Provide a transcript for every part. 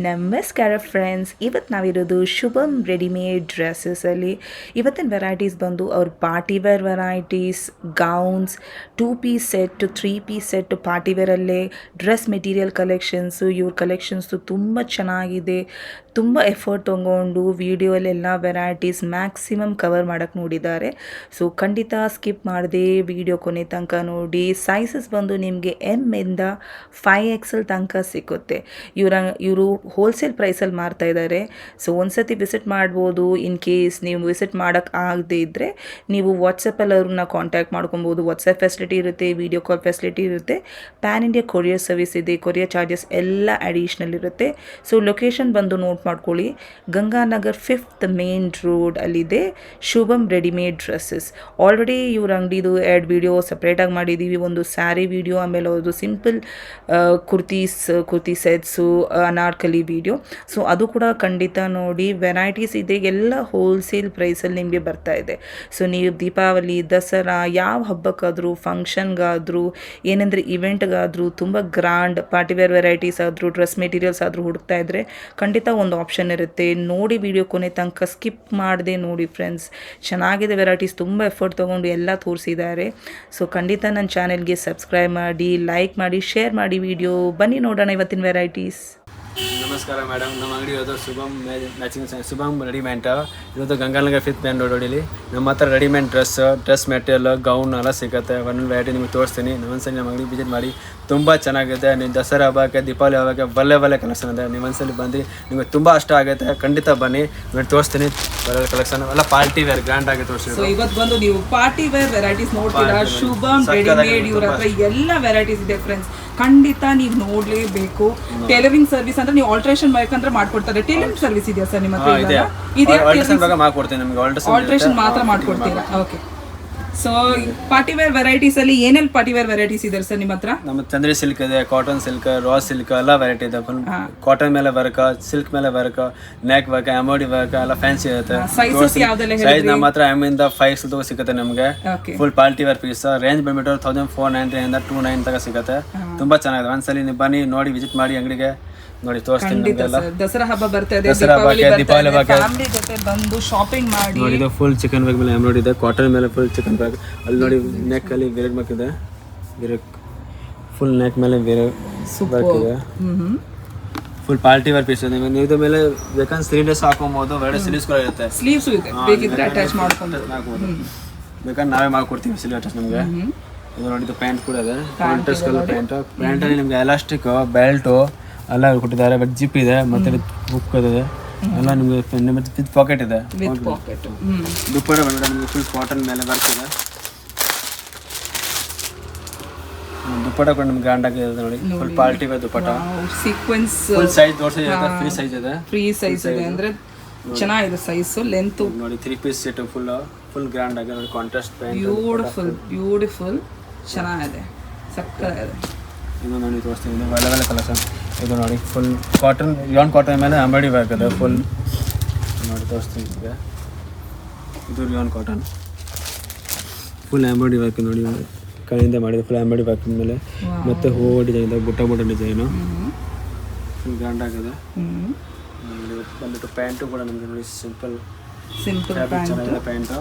ನಮಸ್ಕಾರ ಫ್ರೆಂಡ್ಸ್, ಇವತ್ತು ನಾವಿರೋದು ಶುಭಮ್ ರೆಡಿಮೇಡ್ ಡ್ರೆಸ್ಸಸಲ್ಲಿ. ಇವತ್ತಿನ ವೆರೈಟೀಸ್ ಬಂದು ಅವ್ರ party wear varieties, gowns, 2 piece set, 3 piece set, party ವೇರಲ್ಲೇ ಡ್ರೆಸ್ ಮೆಟೀರಿಯಲ್ ಕಲೆಕ್ಷನ್ಸು. ಇವ್ರ ಕಲೆಕ್ಷನ್ಸು ತುಂಬ ಚೆನ್ನಾಗಿದೆ. ತುಂಬ ಎಫರ್ಟ್ ತೊಗೊಂಡು ವೀಡಿಯೋಲೆಲ್ಲ ವೆರೈಟೀಸ್ ಮ್ಯಾಕ್ಸಿಮಮ್ ಕವರ್ ಮಾಡೋಕ್ಕೆ ನೋಡಿದ್ದಾರೆ. ಸೊ ಖಂಡಿತ ಸ್ಕಿಪ್ ಮಾಡದೆ ವಿಡಿಯೋ ಕೊನೆ ತನಕ ನೋಡಿ. ಸೈಜಸ್ ಬಂದು ನಿಮಗೆ ಎಮ್ ಇಂದ 5XL ತನಕ ಸಿಗುತ್ತೆ. ಇವರು ಹೋಲ್ಸೇಲ್ ಪ್ರೈಸಲ್ಲಿ ಮಾರ್ತಾ ಇದ್ದಾರೆ. ಸೊ ಒಂದ್ಸತಿ ವಿಸಿಟ್ ಮಾಡ್ಬೋದು. ಇನ್ ಕೇಸ್ ನೀವು ವಿಸಿಟ್ ಮಾಡೋಕ್ಕೆ ಆಗದೇ ಇದ್ದರೆ ನೀವು ವಾಟ್ಸಪ್ಪಲ್ಲಿ ಅವ್ರನ್ನ ಕಾಂಟ್ಯಾಕ್ಟ್ ಮಾಡ್ಕೊಬೋದು. ವಾಟ್ಸಪ್ ಫೆಸಿಲಿಟಿ ಇರುತ್ತೆ, ವಿಡಿಯೋ ಕಾಲ್ ಫೆಸಿಲಿಟಿ ಇರುತ್ತೆ, ಪ್ಯಾನ್ ಇಂಡಿಯಾ ಕೊರಿಯರ್ ಸರ್ವಿಸ್ ಇದೆ. ಕೊರಿಯರ್ ಚಾರ್ಜಸ್ ಎಲ್ಲ ಅಡಿಷ್ನಲ್ ಇರುತ್ತೆ. ಸೊ ಲೊಕೇಶನ್ ಬಂದು ನೋಟ್ ಮಾಡ್ಕೊಳ್ಳಿ. ಗಂಗಾನಗರ್ 5th ಮೇನ್ ರೋಡ್ ಅಲ್ಲಿದೆ ಶುಭಮ್ ರೆಡಿಮೇಡ್ ಡ್ರೆಸ್ಸಸ್. ಆಲ್ರೆಡಿ ಇವ್ರ ಅಂಗಡಿದು 2 ವಿಡಿಯೋ ಸಪ್ರೇಟಾಗಿ ಮಾಡಿದ್ದೀವಿ. ಒಂದು ಸ್ಯಾರಿ ವಿಡಿಯೋ, ಆಮೇಲೆ ಒಂದು simple kurti sets, Anarkali video. So ಅದು ಕೂಡ ಖಂಡಿತ ನೋಡಿ. ವೆರೈಟೀಸ್ ಇದೆ, ಎಲ್ಲ ಹೋಲ್ಸೇಲ್ ಪ್ರೈಸಲ್ಲಿ ನಿಮಗೆ ಬರ್ತಾ ಇದೆ. ಸೊ ನೀವು ದೀಪಾವಳಿ, ದಸರಾ ಯಾವ ಹಬ್ಬಕ್ಕಾದರೂ, ಫಂಕ್ಷನ್ಗಾದರೂ, ಏನಂದರೆ ಇವೆಂಟ್ಗಾದರೂ, ತುಂಬ ಗ್ರ್ಯಾಂಡ್ ಪಾರ್ಟಿವೇರ್ ವೆರೈಟೀಸ್ ಆದರೂ, ಡ್ರೆಸ್ ಮೆಟೀರಿಯಲ್ಸ್ ಆದರೂ ಹುಡುಕ್ತಾ ಇದ್ದರೆ ಖಂಡಿತ ಒಂದು ಆಪ್ಷನ್ ಇರುತ್ತೆ. ನೋಡಿ ವಿಡಿಯೋ ಕೊನೆ ತನಕ ಸ್ಕಿಪ್ ಮಾಡದೆ ನೋಡಿ ಫ್ರೆಂಡ್ಸ್. ಚೆನ್ನಾಗಿದೆ ವೆರೈಟೀಸ್, ತುಂಬ ಎಫರ್ಟ್ ತೊಗೊಂಡು ಎಲ್ಲ ತೋರಿಸಿದ್ದಾರೆ. ಸೊ ಖಂಡಿತ ನನ್ನ ಚಾನೆಲ್ಗೆ ಸಬ್ಸ್ಕ್ರೈಬ್ ಮಾಡಿ, ಲೈಕ್ ಮಾಡಿ, ಶೇರ್ ಮಾಡಿ ವಿಡಿಯೋ. ಬನ್ನಿ ನೋಡೋಣ ಇವತ್ತಿನ ವೆರೈಟೀಸ್. ನಮಸ್ಕಾರ ಮೇಡಮ್, ನಮ್ಮ ಅಂಗಡಿ ಇರೋದು ಶುಭಮ್ ರೆಡಿಮೇಡ್. ಇರೋದು ಗಂಗಾನಗರ್ 5th ಮೇನ್ ರೋಡ್ ಹೊಡಿಲಿ. ನಮ್ಮ ಹತ್ರ ರೆಡಿಮೇಡ್ ಡ್ರೆಸ್ ಮೆಟೀರಿಯಲ್, ಗೌನ್ ಎಲ್ಲ ಸಿಗುತ್ತೆ. ಒಂದೊಂದು ವೆರೈಟಿ ನಿಮಗೆ ತೋರಿಸ್ತೀನಿ. ಒಂದ್ಸಲಿ ನಮ್ಮ ಅಂಗಡಿ ವಿಸಿಟ್ ಮಾಡಿ. ತುಂಬ ಚೆನ್ನಾಗಿದೆ. ನೀವು ದಸರಾ ಹಬ್ಬಕ್ಕೆ, ದೀಪಾವಳಿ ಹಬ್ಬಕ್ಕೆ ಬಲ್ಲೆ ಕಲೆಕ್ಷನ್ ಇದೆ. ನೀವು ಒಂದ್ಸಲಿ ಬಂದು ನಿಮಗೆ ತುಂಬ ಇಷ್ಟ ಆಗುತ್ತೆ. ಖಂಡಿತ ಬನ್ನಿ, ನೀವು ತೋರಿಸ್ತೀನಿ. ಬಲ್ಲೆ ಕಲೆಕ್ಷನ್ ಎಲ್ಲ ಪಾರ್ಟಿ ವೇರ್ ಗ್ರ್ಯಾಂಡ್ ಆಗಿ ತೋರಿಸ್ತೀನಿ. ಸೊ ಇವತ್ತು ಬಂದು ನೀವು ಪಾರ್ಟಿ ವೇರ್ ವೆರೈಟೀಸ್ ನೋಡ್ತೀರಾ. ಶುಭಮ್ ರೆಡಿಮೇಡ್ ಇವ್ರ ಹತ್ರ ಎಲ್ಲ ವೆರೈಟೀಸ್ ಇದೆ ಫ್ರೆಂಡ್ಸ್. ಖಂಡಿತ ನೀವು ನೋಡ್ಲೇಬೇಕು. ಟೈಲರಿಂಗ್ ಸರ್ವಿಸ್ ಅಂದ್ರೆ ನೀವು ಆಲ್ಟ್ರೇಷನ್ ಬೇಕಂದ್ರೆ ಮಾಡ್ಕೊಡ್ತಾರೆ. ಟೈಲರಿಂಗ್ ಸರ್ವಿಸ್ ಇದೆಯಾ ಸರ್ ನಿಮ್ಮ ಹತ್ರ? ಆಲ್ಟ್ರೇಷನ್ ಮಾತ್ರ ಮಾಡ್ಕೊಡ್ತೀರಾ? Okay. So party wear varieties ಅಲ್ಲಿ ಏನೆಲ್ಲ ಪಾರ್ಟಿ ವೇರ್ ವೆರೈಟೀಸ್ ಇದೆ ಸರ್ ನಿಮ್ಮ ಹತ್ರ? ನಮ್ಮ ಚಂದ್ರಿ ಸಿಲ್ಕ್ ಇದೆ, ಕಾಟನ್ ಸಿಲ್ಕ್, ರಾ ಸಿಲ್ಕ್ ಎಲ್ಲ ವೆರೈಟಿ ಇದೆ. ಕಾಟನ್ ಮೇಲೆ ವರ್ಕ್, ಸಿಲ್ಕ್ ಮೇಲೆ work, neck work, embroidery work ಎಲ್ಲ ಫ್ಯಾನ್ಸಿ ಇರುತ್ತೆ. ಸೈಜಸ್ ಯಾವ್ದೆಲ್ಲ ಸೈಜ್ ನಮ್ಮ ಹತ್ರ M ಇಂದ 5 ತನಕ ಸಿಗುತ್ತೆ ನಮಗೆ. Full party wear piece. Range ಬಂದ್ಬಿಟ್ಟು 1490 ಇಂದ 29 ತನಕ ಸಿಗುತ್ತೆ. ತುಂಬಾ ಚೆನ್ನಾಗಿದೆ. ಒಂದ್ಸಲಿ ನೀವು ಬನ್ನಿ, ನೋಡಿ, ವಿಸಿಟ್ ಮಾಡಿ ಅಂಗಡಿಗೆ. ನೋಡಿ ತೋರಿಸ್ತೀನಿ. ದಸರಾ ಹಬ್ಬ ಬರ್ತಾ ಇದೆ, ದೀಪಾವಳಿ ಫ್ಯಾಮಿಲಿ ಜೊತೆ ಬಂದು ಶಾಪಿಂಗ್ ಮಾಡಿ. ನೋಡಿ, ಇದು ಫುಲ್ ಚಿಕನ್ ವರ್ಕ್ ಮೇಲೆ ಎಂಬ್ರಾಯ್ಡರಿ ಇದೆ. ಕಾಟನ್ ಮೇಲೆ ಫುಲ್ ಚಿಕನ್ ವರ್ಕ್. ಅಲ್ಲಿ ನೋಡಿ ನೆಕ್ ಅಲ್ಲಿ ಬೇರೆ ವರ್ಕ್ ಇದೆ. ಬೇರೆ ಫುಲ್ ನೆಕ್ ಮೇಲೆ ಬೇರೆ ವರ್ಕ್ ಇದೆ. ಫುಲ್ ಪಾರ್ಟಿ ವೇರ್ ಪೀಸ್ ಇದೆ. ನೀವು ಇದ್ರ ಮೇಲೆ ಬೇಕಂದ್ರೆ ಸ್ಲೀವ್ಲೆಸ್ ಹಾಕೊಬಹುದು. ಎರಡು ಸ್ಲೀವ್ಸ್ ಕೂಡ ಇರುತ್ತೆ. ಸ್ಲೀವ್ಸ್ ಇದೆ, ಬೇಕಿದ್ರೆ ಅಟ್ಯಾಚ್ ಮಾಡ್ಕೊಂಡು ಬೇಕಂದ್ರೆ ನಾವೇ ಮಾಡ್ಕೊಡ್ತೀವಿ ಸ್ಲೀವ್ ಅಟ್ಯಾಚ್ ನಿಮಗೆ. ಇದು ನೋಡಿ, ಇದು ಪ್ಯಾಂಟ್ ಕೂಡ ಇದೆ. ಕಾಂಟ್ರಾಸ್ಟ್ ಕಲರ್ ಪ್ಯಾಂಟ್ ಅಲ್ಲಿ ನಿಮ್ಗೆ ಎಲಾಸ್ಟಿಕ್, ಬೆಲ್ಟು ಎಲ್ಲ ಕೊಟ್ಟಿದ್ದಾರೆ. ಬಟ್ ಜಿಪ್ ಇದೆ, ಮತ್ತೆ ಹುಕ್ ಇದೆ ಎಲ್ಲ ನಿಮಗೆ. ವಿತ್ ಪಾಕೆಟ್ ಇದೆ. ದುಪ್ಪಟ್ಟ ಬಂದ್ಬಿಟ್ಟು ನಿಮಗೆ ಫುಲ್ ಕಾಟನ್ ಮೇಲೆ ಬರ್ತದೆ. ದುಪ್ಪಟ್ಟ ಕೂಡ ನಿಮ್ಗೆ ಗ್ರ್ಯಾಂಡ್ ಆಗಿದೆ ನೋಡಿ. ಫುಲ್ ಪಾರ್ಟಿ ವೇರ್ ದುಪ್ಪಟ್ಟ. ಸೀಕ್ವೆನ್ಸ್ ಫುಲ್ ಸೈಜ್ ತೋರಿಸಿದೆ. ಫ್ರೀ ಸೈಜ್ ಇದೆ. ಫ್ರೀ ಸೈಜ್ ಇದೆ ಅಂದ್ರೆ ಚೆನ್ನಾಗಿದೆ ಸೈಜ್, ಲೆಂತ್ ನೋಡಿ. 3 ಪೀಸ್ ಸೆಟ್ ಫುಲ್ ಗ್ರ್ಯಾಂಡ್ ಆಗಿದೆ ನೋಡಿ. ಕಾಂಟ್ರಾಸ್ಟ್ ಪ್ಯಾಂಟ್, ಬ್ಯೂಟಿಫುಲ್ ಚೆನ್ನಾಗಿದೆ, ಸಕ್ಕತ್ತಾಗಿದೆ. ಇದು ನೋಡಿ ತೋರಿಸ್ತೀನಿ. ಇದು ಒಳ್ಳೆ ಕಲೆಕ್ಷನ್. ಇದು ನೋಡಿ ಫುಲ್ ಕಾಟನ್, ಯಾನ್ ಕಾಟನ್ ಮೇಲೆ ಎಂಬ್ರಾಯ್ಡರಿ ವರ್ಕ್ ಇದೆ. ಫುಲ್ ನೋಡಿ ತೋರಿಸ್ತೀನಿ. ಇದು ಯಾನ್ ಕಾಟನ್ ಫುಲ್ ಎಂಬ್ರಾಯ್ಡರಿ ವರ್ಕ್ ನೋಡಿ. ಕೈಯಿಂದ ಮಾಡಿದೆ ಫುಲ್ ಎಂಬ್ರಾಯ್ಡರಿ ವರ್ಕ್ ಮೇಲೆ. ಮತ್ತೆ ಹೂವು ಡಿಸೈನ್ ಇದೆ, ಬುಟ್ಟ ಡಿಸೈನು ಫುಲ್ ಗ್ರ್ಯಾಂಡ್ ಆಗಿದೆ. ಬಂದ್ಬಿಟ್ಟು ಪ್ಯಾಂಟು ಕೂಡ ನಮಗೆ ನೋಡಿ ಸಿಂಪಲ್ ಪ್ಯಾಂಟ್.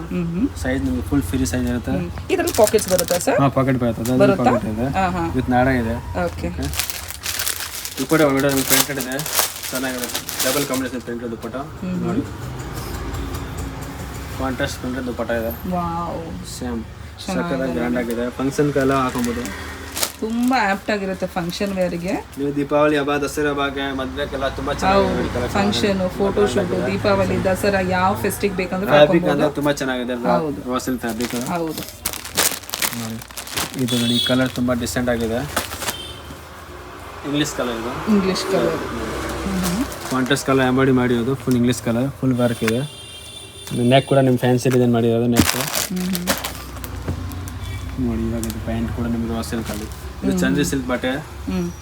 ಸೈಜ್ ನಿಮಗೆ ಫುಲ್ ಫ್ರೀ ಸೈಜ್ ಇರುತ್ತೆ. ಇದರಲ್ಲಿ ಪಾಕೆಟ್ಸ್ ಬರುತ್ತಾ ಸರ್? ಪಾಕೆಟ್ ಬರುತ್ತೆ. ಪಾಕೆಟ್ ಇದೆ ವಿತ್ ನಾಡ ಇದೆ. ಓಕೆ. ದುಪ್ಪಟ್ಟ ಒಳಗಡೆ ನಮಗೆ ಪ್ರಿಂಟೆಡ್ ಇದೆ. ಚೆನ್ನಾಗಿರುತ್ತೆ. ಡಬಲ್ ಕಾಂಬಿನೇಷನ್ ಪ್ರಿಂಟೆಡ್ ದುಪ್ಪಟ್ಟ ನೋಡಿ. ಕಾಂಟ್ರಾಸ್ಟ್ ಪ್ರಿಂಟೆಡ್ ದುಪ್ಪಟ್ಟ ಇದೆ. ವಾವ್, ಸೇಮ್ ಸಕ್ಕತ್ತಾಗಿ ಗ್ರ್ಯಾಂಡ್ ಆಗಿದೆ. ಫಂಕ್ಷನ್ಗೆಲ್ಲ ಹಾಕೊಬೋದು. ತುಂಬಾ ಆಪ್ಟ್ ಆಗಿರುತ್ತೆ ಫಂಕ್ಷನ್ ವೇರ್ಗೆ. ನೀವು ದೀಪಾವಳಿ ಹಬ್ಬ, ದಸರಾ ಹಬ್ಬಕ್ಕೆ, ಮದ್ವೆಗೆಲ್ಲ ತುಂಬಾ ಚೆನ್ನಾಗಿದೆ. Function, photo shoot, Deepavali, Dasara ಯಾವ ಫೆಸ್ಟಿಗೆ ಬೇಕಂದ್ರೆ ಫ್ಯಾಬ್ರಿಕ್ ಅಂದ್ರೆ ತುಂಬಾ ಚೆನ್ನಾಗಿದೆ. ರಾಸಲ್ ಫ್ಯಾಬ್ರಿಕ್. ಹೌದು ನೋಡಿ, ಇದು ನೋಡಿ ಕಲರ್ ತುಂಬಾ ಡಿಸೆಂಟ್ ಆಗಿದೆ. ಇಂಗ್ಲಿಷ್ ಕಲರ್ ಇದು. English colour contrast colour embroidery ಮಾಡಿರೋದು. Full English colour, full work ಇದೆ. ನೆಕ್ ಕೂಡ ನಿಮ್ಮ ಫ್ಯಾನ್ಸಿ ಡಿಸೈನ್ ಮಾಡಿರೋದು ನೆಕ್ ನೋಡಿ. ಇವಾಗ ಇದು ಪ್ಯಾಂಟ್ ಕೂಡ ನಿಮ್ಗೆ ರಾ ಸಿಲ್ಕ್ ಅಲ್ಲಿ. ಇದು ಚಂದ್ರಿ ಸಿಲ್ಕ್ ಬಟ್ಟೆ,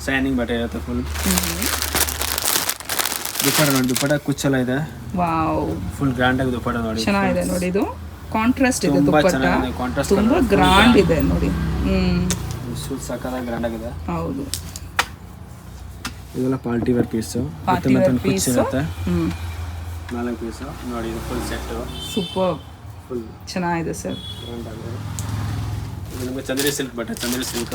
ಶೈನಿಂಗ್ ಬಟ್ಟೆ ಇರುತ್ತೆ ಫುಲ್. ದುಪ್ಪಟ್ಟ ನೋಡಿ, ದುಪ್ಪಟ್ಟ ಕುಚ್ಚೆಲ್ಲ ಇದೆ. ವಾವ್, ಫುಲ್ ಗ್ರ್ಯಾಂಡ್ ಆಗಿ ದುಪ್ಪಟ್ಟ ನೋಡಿ. ಚೆನ್ನಾಗಿದೆ ನೋಡಿ. ಇದು ಕಾಂಟ್ರಾಸ್ಟ್ ಇದೆ ದುಪ್ಪಟ್ಟ, ತುಂಬಾ ಗ್ರ್ಯಾಂಡ್ ಇದೆ ನೋಡಿ. ಸಕ್ಕತ್ತಾಗಿ ಗ್ರ್ಯಾಂಡ್ ಆಗಿದೆ. ಹೌದು. ಇದೆಲ್ಲ ಪಾರ್ಟಿ ವೇರ್ ಪೀಸು ಪಾರ್ಟಿ ಮತ್ತೆ ವೇರ್ ಒಂದು ಕುಚ್ ಪೀಸ್. ಇರುತ್ತೆ ಹ್ಮ್ 4 ಪೀಸು ನೋಡಿ ಇದು ಫುಲ್ ಸೆಟ್ಟು ಸೂಪರ್ ಫುಲ್ ಚೆನ್ನಾಗಿದೆ ಸರ್. ಗ್ರ್ಯಾಂಡ್ ಆಗಿದೆ. ಇದು ನಮಗೆ ಚಂದೇರಿ ಸಿಲ್ಕ್ ಬಟ್ಟೆ ಚಂದೇರಿ ಸಿಲ್ಕ್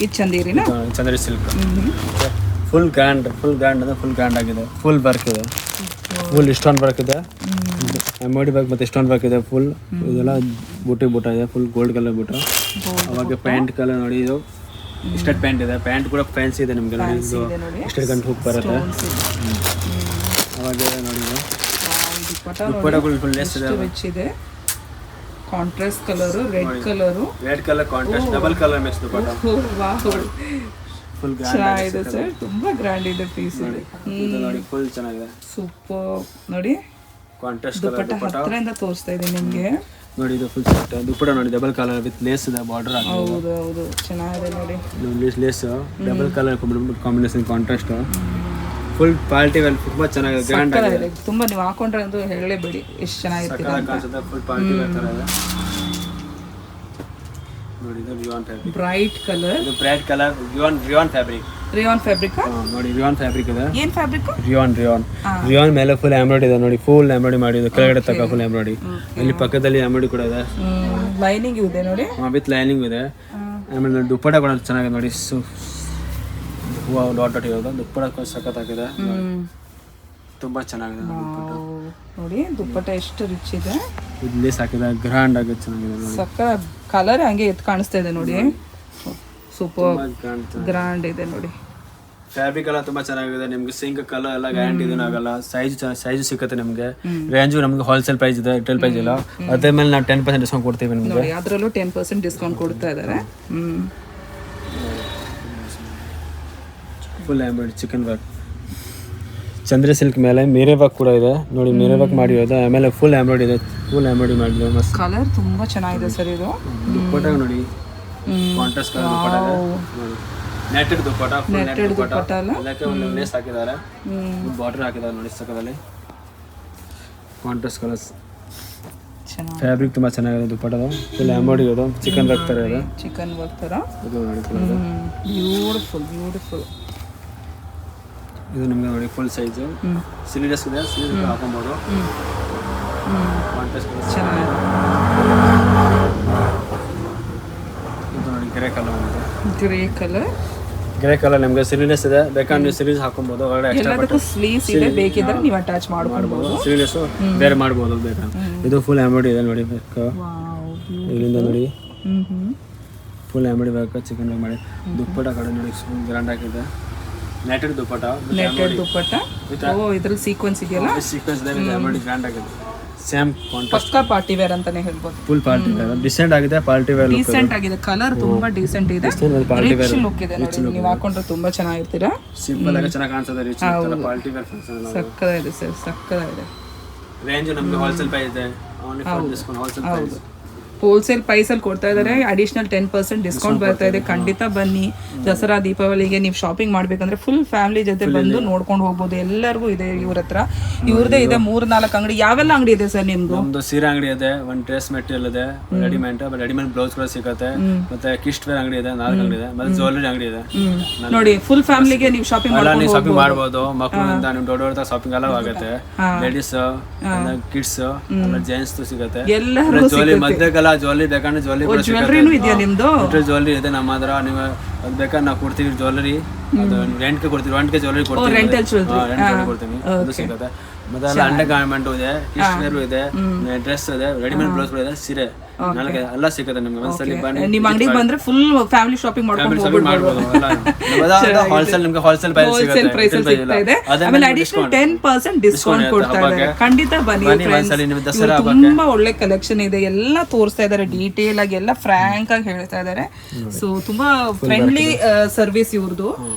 ಇದು ಚಂದೇರಿನಾ? ಚಂದೇರಿ ಸಿಲ್ಕ್ ಫುಲ್ ಗ್ರ್ಯಾಂಡ್ ಅಂದರೆ ಫುಲ್ ಗ್ರ್ಯಾಂಡ್ ಆಗಿದೆ. ಫುಲ್ ವರ್ಕ್ ಇದೆ, ಫುಲ್ ಸ್ಟೋನ್ ವರ್ಕ್ ಇದೆ, ಎಂಬಾಡಿ ವರ್ಕ್ ಮತ್ತು ಸ್ಟೋನ್ ವರ್ಕ್ ಇದೆ. ಫುಲ್ ಇದೆಲ್ಲ ಬೂಟ ಇದೆ, ಫುಲ್ ಗೋಲ್ಡ್ ಕಲರ್ ಬೂಟ. ಅವಾಗ ಪ್ಯಾಂಟ್ ಕಲರ್ ನೋಡಿ, ಇದು ಸ್ಟಡ್ ಪ್ಯಾಂಟ್ ಇದೆ. ಪ್ಯಾಂಟ್ ಕೂಡ ಫ್ಯಾನ್ಸಿ ಇದೆ ನಿಮಗೆ ನೋಡಿ. ಇದು ಇಷ್ಟೇ ಗಂಟು ಹುಕ್ ಬರುತ್ತೆ. ಅವಾಗ ನೋಡಿ ಇದು ದುಪ್ಪಟ್ಟಗಳು ಫುಲ್ ಲೇಸ್ ಇದೆ. Contrast colour, red colour contrast double colour mix ದುಪ್ಪಟ್ಟ. ಫುಲ್ ಚೆನ್ನಾಗಿದೆ ಸರ್, ತುಂಬಾ ಗ್ರ್ಯಾಂಡ್ ಇದೆ ಪೀಸ್. ಇದು ನೋಡಿ ಫುಲ್ ಚೆನ್ನಾಗಿದೆ, ಸೂಪರ್. ನೋಡಿ ಕಾಂಟ್ರಾಸ್ಟ್ ದುಪ್ಪಟ್ಟ ಹತ್ತಿರದಿಂದ ತೋರಿಸ್ತಾ ಇದೆ ನಿಮಗೆ. ನೋಡಿ ಇದು ಫುಲ್ ಸೆಟ್ ದುಪ್ಪಟ್ಟ ನೋಡಿ, ಡಬಲ್ ಕಲರ್ ವಿತ್ ಲೇಸ್ ಇದೆ, ಬಾರ್ಡರ್ ಆಗಿದೆ. ಹೌದು ಚೆನ್ನಾಗಿದೆ ನೋಡಿ. Lace double colour combination contrast full party wear ತುಂಬಾ ಚೆನ್ನಾಗಿದೆ, ಗ್ರ್ಯಾಂಡ್ ಆಗಿದೆ. ತುಂಬಾ ನೀವು ಹಾಕೊಂಡ್ರೆ ಅಂತ ಹೇಳಲೇಬೇಡಿ ಎಷ್ಟು ಚೆನ್ನಾಗಿರುತ್ತೆ ಕಾಣಿಸುತ್ತೆ. ಫುಲ್ ಪಾರ್ಟಿ ವೇರ್ ತರ ಇದೆ ನೋಡಿ. ಇದು ರಿಯಾನ್ ಫ್ಯಾಬ್ರಿಕ್, ಬ್ರೈಟ್ ಕಲರ್. ಇದು bright colour rayon fabric. Rayon fabric ನೋಡಿ, ರಿಯಾನ್ ಫ್ಯಾಬ್ರಿಕ್ ಇದೆ. ಏನ್ ಫ್ಯಾಬ್ರಿಕ್? ರಿಯಾನ್ ಮೇಲೆ ಫುಲ್ ಎಂಬ್ರಾಯ್ಡಿ ಇದೆ ನೋಡಿ, ಫುಲ್ ಎಂಬ್ರಾಯ್ಡಿ ಮಾಡಿದೆ. ಕೆಳಗಡೆ ತಕ ಫುಲ್ ಎಂಬ್ರಾಯ್ಡಿ, ಇಲ್ಲಿ ಪಕ್ಕದಲ್ಲಿ ಎಂಬ್ರಾಯ್ಡಿ ಕೂಡ ಇದೆ. ಲೈನಿಂಗ್ ಇದೆ ನೋಡಿ, ವಿತ್ ಲೈನಿಂಗ್ ಇದೆ. ಆಮೇಲೆ ದುಪ್ಪಟ್ಟ ಕೂಡ ಚೆನ್ನಾಗಿದೆ ನೋಡಿ, ಹೂವು ಡಾಟ್ ಡಾಟ್ ಇರೋದು. ದುಪ್ಪಟ್ಟ ಸಖತ್ತಾಗಿದೆ, ತುಂಬಾ ಚೆನ್ನಾಗಿದೆ ನೋಡಿ. ದುಪ್ಪಟ್ಟ ಎಷ್ಟು ರಿಚ್ ಇದೆ, ಇದು ಲೇಸ್ ಹಾಕಿದೆ, ಗ್ರ್ಯಾಂಡ್ ಆಗಿ ಚೆನ್ನಾಗಿದೆ ನೋಡಿ. ಸಕ್ಕ ಕಲರ್ ಹಂಗೆ ಎತ್ತು ಕಾಣಿಸ್ತಾ ಇದೆ ನೋಡಿ, ಸೂಪರ್ ಗ್ರ್ಯಾಂಡ್ ಇದೆ ನೋಡಿ. ಫ್ಯಾಬ್ರಿಕ್ ಎಲ್ಲ ತುಂಬಾ ಚೆನ್ನಾಗಿದೆ. ನಿಮ್ಗೆ ಸಿಂಕ್ ಕಲರ್ ಎಲ್ಲ ಗ್ಯಾರಂಟಿ ಇದನ್ನ ಆಗಲ್ಲ. ಸೈಜ್ ಸಿಕ್ಕತ್ತೆ ನಿಮ್ಗೆ. ರೇಂಜು ನಮ್ಗೆ ಹೋಲ್ಸೇಲ್ ಪ್ರೈಸ್ ಇದೆ, ರಿಟೇಲ್ ಪ್ರೈಸ್ ಇಲ್ಲ. ಅದ್ರ ಮೇಲೆ ನಾವು 10% ಡಿಸ್ಕೌಂಟ್ ಕೊಡ್ತೀವಿ ನಿಮ್ಗೆ. ನೋಡಿ ಅದರಲ್ಲೂ 10% ಡಿಸ್ಕೌಂಟ್ ಕೊಡ್ತಾ ಇದ್ದಾರೆ. ಫುಲ್ ಎಂಬ್ರಾಯ್ಡ್ ಚಿಕನ್ ವರ್ಕ್, ಚಂದ್ರ ಸಿಲ್ಕ್ ಮೇಲೆ ಮೇರೆ ವರ್ಕ್ ಕೂಡ ಇದೆ ನೋಡಿ. ಮೇರೆ ವರ್ಕ್ ಮಾಡಿರೋದು, ಆಮೇಲೆ ಫುಲ್ ಎಂಬ್ರಾಯ್ಡ್ ಇದೆ, ಫುಲ್ ಎಂಬ್ರಾಯ್ಡ್ ಮಾಡಿದೆ. ಮಸ್ತ್ ಕಲರ್ ತುಂಬಾ ಚೆನ್ನಾಗಿದೆ ಸರ್. ಇದು ದುಪ್ಪಟ್ಟ ನೋಡಿ, ಕಾಂಟ್ರಾಸ್ಟ್ ಕಲರ್ ದುಪ್ಪಟ್ಟ ಇದೆ ನೋಡಿ. ನೆಟೆಡ್ ದುಪ್ಪಟ್ಟ, ಫುಲ್ ನೆಟೆಡ್ ದುಪ್ಪಟ್ಟ. ಅದಕ್ಕೆ ಒಂದು ಲೇಸ್ ಹಾಕಿದ್ದಾರೆ, ಬಾರ್ಡರ್ ಹಾಕಿದ್ದಾರೆ ನೋಡಿ ಸಕ್ಕದಲ್ಲಿ. ಕಾಂಟ್ರಾಸ್ಟ್ ಕಲರ್ಸ್, ಫ್ಯಾಬ್ರಿಕ್ ತುಂಬಾ ಚೆನ್ನಾಗಿದೆ. ದುಪ್ಪಟ್ಟದ ಫುಲ್ ಎಂಬ್ರಾಯ್ಡ್ ಇರೋದು, ಚಿಕನ್ ವರ್ಕ್ ತರ ಇದೆ. ಚಿಕನ್ ವರ್ಕ್ ತರ ಇದು ನೋಡಿ, ಬ್ಯೂಟಿಫುಲ್. ಇದು ನಿಮ್ಗೆ ನೋಡಿ ಫುಲ್ ಸೈಜು ಸಿಲಿಡಸ್ ಇದೆ, ಸಿಲಿಡಸ್ ಹಾಕೊಬೋದು. ಚೆನ್ನಾಗಿದೆ. ಇದು ನೋಡಿ ಗ್ರೇ ಕಲರ್ ಇದೆ. ಗ್ರೇ ಕಲರ್ ನಿಮ್ಗೆ ಸಿಲಿಡಸ್ ಇದೆ, ಬೇಕಾದ್ರೆ ನೀವು ಸಿರೀಸ್ ಹಾಕೊಬೋದು. ಹೊರಗಡೆ ಎಕ್ಸ್ಟ್ರಾ ಸ್ಲೀವ್ಸ್ ಇದೆ, ಬೇಕಿದ್ರೆ ನೀವು ಅಟ್ಯಾಚ್ ಮಾಡ್ಕೊಬೋದು. ಸಿಲಿಡಸ್ ಬೇರೆ ಮಾಡ್ಬೋದು ಬೇಕಾದ್ರೆ. ಇದು ಫುಲ್ ಎಂಬ್ರಾಯ್ಡ್ ಇದೆ ನೋಡಿ, ಇಲ್ಲಿಂದ ನೋಡಿ full embroid work chicken work ಮಾಡಿ. ದುಪ್ಪಟ್ಟ ಕಡೆ ನೋಡಿ ಫುಲ್ ಗ್ರ್ಯಾಂಡ್ ಆಗಿದೆ. ನೆಟೆಡ್ ದುಪ್ಪಟ್ಟ, ಓ ಇದ್ರಲ್ಲಿ ಸೀಕ್ವೆನ್ಸ್ ಇದೆಯಲ್ಲ, ಸೀಕ್ವೆನ್ಸ್ ಇದೆ, ಎಂಬ್ರಾಯ್ಡ್ ಗ್ರ್ಯಾಂಡ್ ಆಗಿದೆ. ಸೇಮ್ ಕಾಂಟ್ರಾಸ್ಟ್, ಪಕ್ಕಾ ಪಾರ್ಟಿ ವೇರ್ ಅಂತಾನೆ ಹೇಳ್ಬೋದು. ಫುಲ್ ಪಾರ್ಟಿ ವೇರ್, ಡಿಸೆಂಟ್ ಆಗಿದೆ, ಪಾರ್ಟಿ ವೇರ್ ಲುಕ್. ಡಿಸೆಂಟ್ ಆಗಿದೆ, ಕಲರ್ ತುಂಬಾ ಡಿಸೆಂಟ್ ಇದೆ, ರಿಚ್ ಲುಕ್ ಇದೆ ನೋಡಿ. ನೀವು ಹಾಕೊಂಡ್ರೆ ತುಂಬಾ ಚೆನ್ನಾಗಿರ್ತೀರಾ. ಸಿಂಪಲ್ ಆಗಿ ಚೆನ್ನಾಗಿ ಕಾಣಿಸುತ್ತೆ, ರಿಚ್ ಪಾರ್ಟಿ ವೇರ್ ಫಂಕ್ಷನ್. ಸಕ್ಕತ್ತಾಗಿದೆ ಸರ್, ಸಕ್ಕತ್ತಾಗಿದೆ. ರೇಂಜ್ ನಮಗೆ ಹೋಲ್ಸೇಲ್ ಪ್ರೈಸ್ ಇದೆ, only for discount wholesale price. Wholesale ಪ್ರೈಸಲ್ಲಿ ಕೊಡ್ತಾ ಇದ್ದಾರೆ. ಅಡಿಷನಲ್ 10% ಡಿಸ್ಕೌಂಟ್ ಬರ್ತಾ ಇದೆ. ಖಂಡಿತ ಬನ್ನಿ. ದಸರಾ ದೀಪಾವಳಿಗೆ ನೀವು ಶಾಪಿಂಗ್ ಮಾಡ್ಬೇಕಂದ್ರೆ ಫುಲ್ ಫ್ಯಾಮಿಲಿ ಜೊತೆ ಬಂದು ನೋಡ್ಕೊಂಡು ಹೋಗ್ಬೋದು. ಎಲ್ಲರಿಗೂ ಇದೆ ಇವ್ರ ಹತ್ರ. ಇವ್ರದೇ ಇದೆ 3-4 ಅಂಗಡಿ. ಯಾವೆಲ್ಲ ಅಂಗಡಿ ಇದೆ ಸರ್ ನಿಮ್ದು? ನಮ್ದು ಸೀರೆ ಅಂಗಡಿ ಇದೆ, ಒಂದು ಡ್ರೆಸ್ ಮೆಟೀರಿಯಲ್ ಇದೆ, ರೆಡಿಮೇಡ್ ಬ್ಲೌಸ್ ಕೂಡ ಸಿಗುತ್ತೆ, ಮತ್ತೆ ಕಿಸ್ಟ್ ವೇರ್ ಅಂಗಡಿ ಇದೆ, 4 ಅಂಗಡಿ ಇದೆ, ಮತ್ತೆ ಜ್ಯುವೆಲ್ಲರಿ ಅಂಗಡಿ ಇದೆ. ನೋಡಿ ಫುಲ್ ಫ್ಯಾಮಿಲಿಗೆ ನೀವು ಶಾಪಿಂಗ್ ಮಾಡ್ಬೋದು. ಮಕ್ಕಳಿಂದ ನೀವು ದೊಡ್ಡವ್ರ ಶಾಪಿಂಗ್ ಎಲ್ಲ ಆಗುತ್ತೆ. ಲೇಡೀಸ್, ಕಿಡ್ಸ್, ಜೆಂಟ್ಸ್ ಸಿಗುತ್ತೆ. ಜೋಲಿ ಮಧ್ಯಗೆಲ್ಲ ಜ್ಯುವೆಲ್ಲರಿ ಬೇಕಂದ್ರೆ ಜ್ಯುವೆಲ್ಲರಿನೂ ಇದೆಯಾ ನಿಮ್ದು? ಜ್ಯುವೆಲ್ಲರಿ ಇದೆ ನಮ್ಮ ಹತ್ರ. ನೀವು ಅದು ಬೇಕಾದ್ರೆ ನಾವು ಕೊಡ್ತೀವಿ ಜ್ಯುವೆಲ್ಲರಿ, ರೆಂಟ್ಗೆ ಕೊಡ್ತೀವಿ. ರೆಂಟ್ಗೆ ಜ್ಯುವೆಲ್ಲರಿ ಕೊಡ್ತೀವಿ, ರೆಂಟ್ ಕೊಡ್ತೀವಿ, ಅದು ಸಿಗುತ್ತೆ. ಮತ್ತೆ ಅಂಡರ್ ಗಾರ್ಮೆಂಟ್ ಇದೆ, ಕಿಡ್ಸ್ ವೇರ್ ಇದೆ, ಡ್ರೆಸ್ ಇದೆ, ರೆಡಿಮೇಡ್ ಬ್ಲೌಸ್ ಇದೆ, ಸೀರೆ ಎಲ್ಲ ಸಿಗುತ್ತೆ ನಿಮ್ಗೆ. ಒಂದ್ಸಲಿ ಬನ್ನಿ, ನಿಮ್ಮ ಅಂಗಡಿಗೆ ಬಂದ್ರೆ ಫುಲ್ ಫ್ಯಾಮಿಲಿ ಶಾಪಿಂಗ್ ಮಾಡ್ಬೋದು. ಹೋಲ್ಸೇಲ್ ನಿಮ್ಗೆ ಹೋಲ್ಸೇಲ್ ಪ್ರೈಸ್ ಸಿಗುತ್ತೆ. ಆಮೇಲೆ ಅಡಿಷನಲ್ 10% ಡಿಸ್ಕೌಂಟ್ ಕೊಡ್ತಾ ಇದ್ದಾರೆ. ಖಂಡಿತ ಬನ್ನಿ. ತುಂಬಾ ಒಳ್ಳೆ ಕಲೆಕ್ಷನ್ ಇದೆ, ಎಲ್ಲ ತೋರಿಸ್ತಾ ಇದ್ದಾರೆ ಡೀಟೇಲ್ ಆಗಿ, ಎಲ್ಲ ಫ್ರಾಂಕ್ ಆಗಿ ಹೇಳ್ತಾ ಇದ್ದಾರೆ. ಸೊ ತುಂಬಾ ಫ್ರೆಂಡ್ಲಿ ಸರ್ವಿಸ್ ಇವ್ರದ್ದು,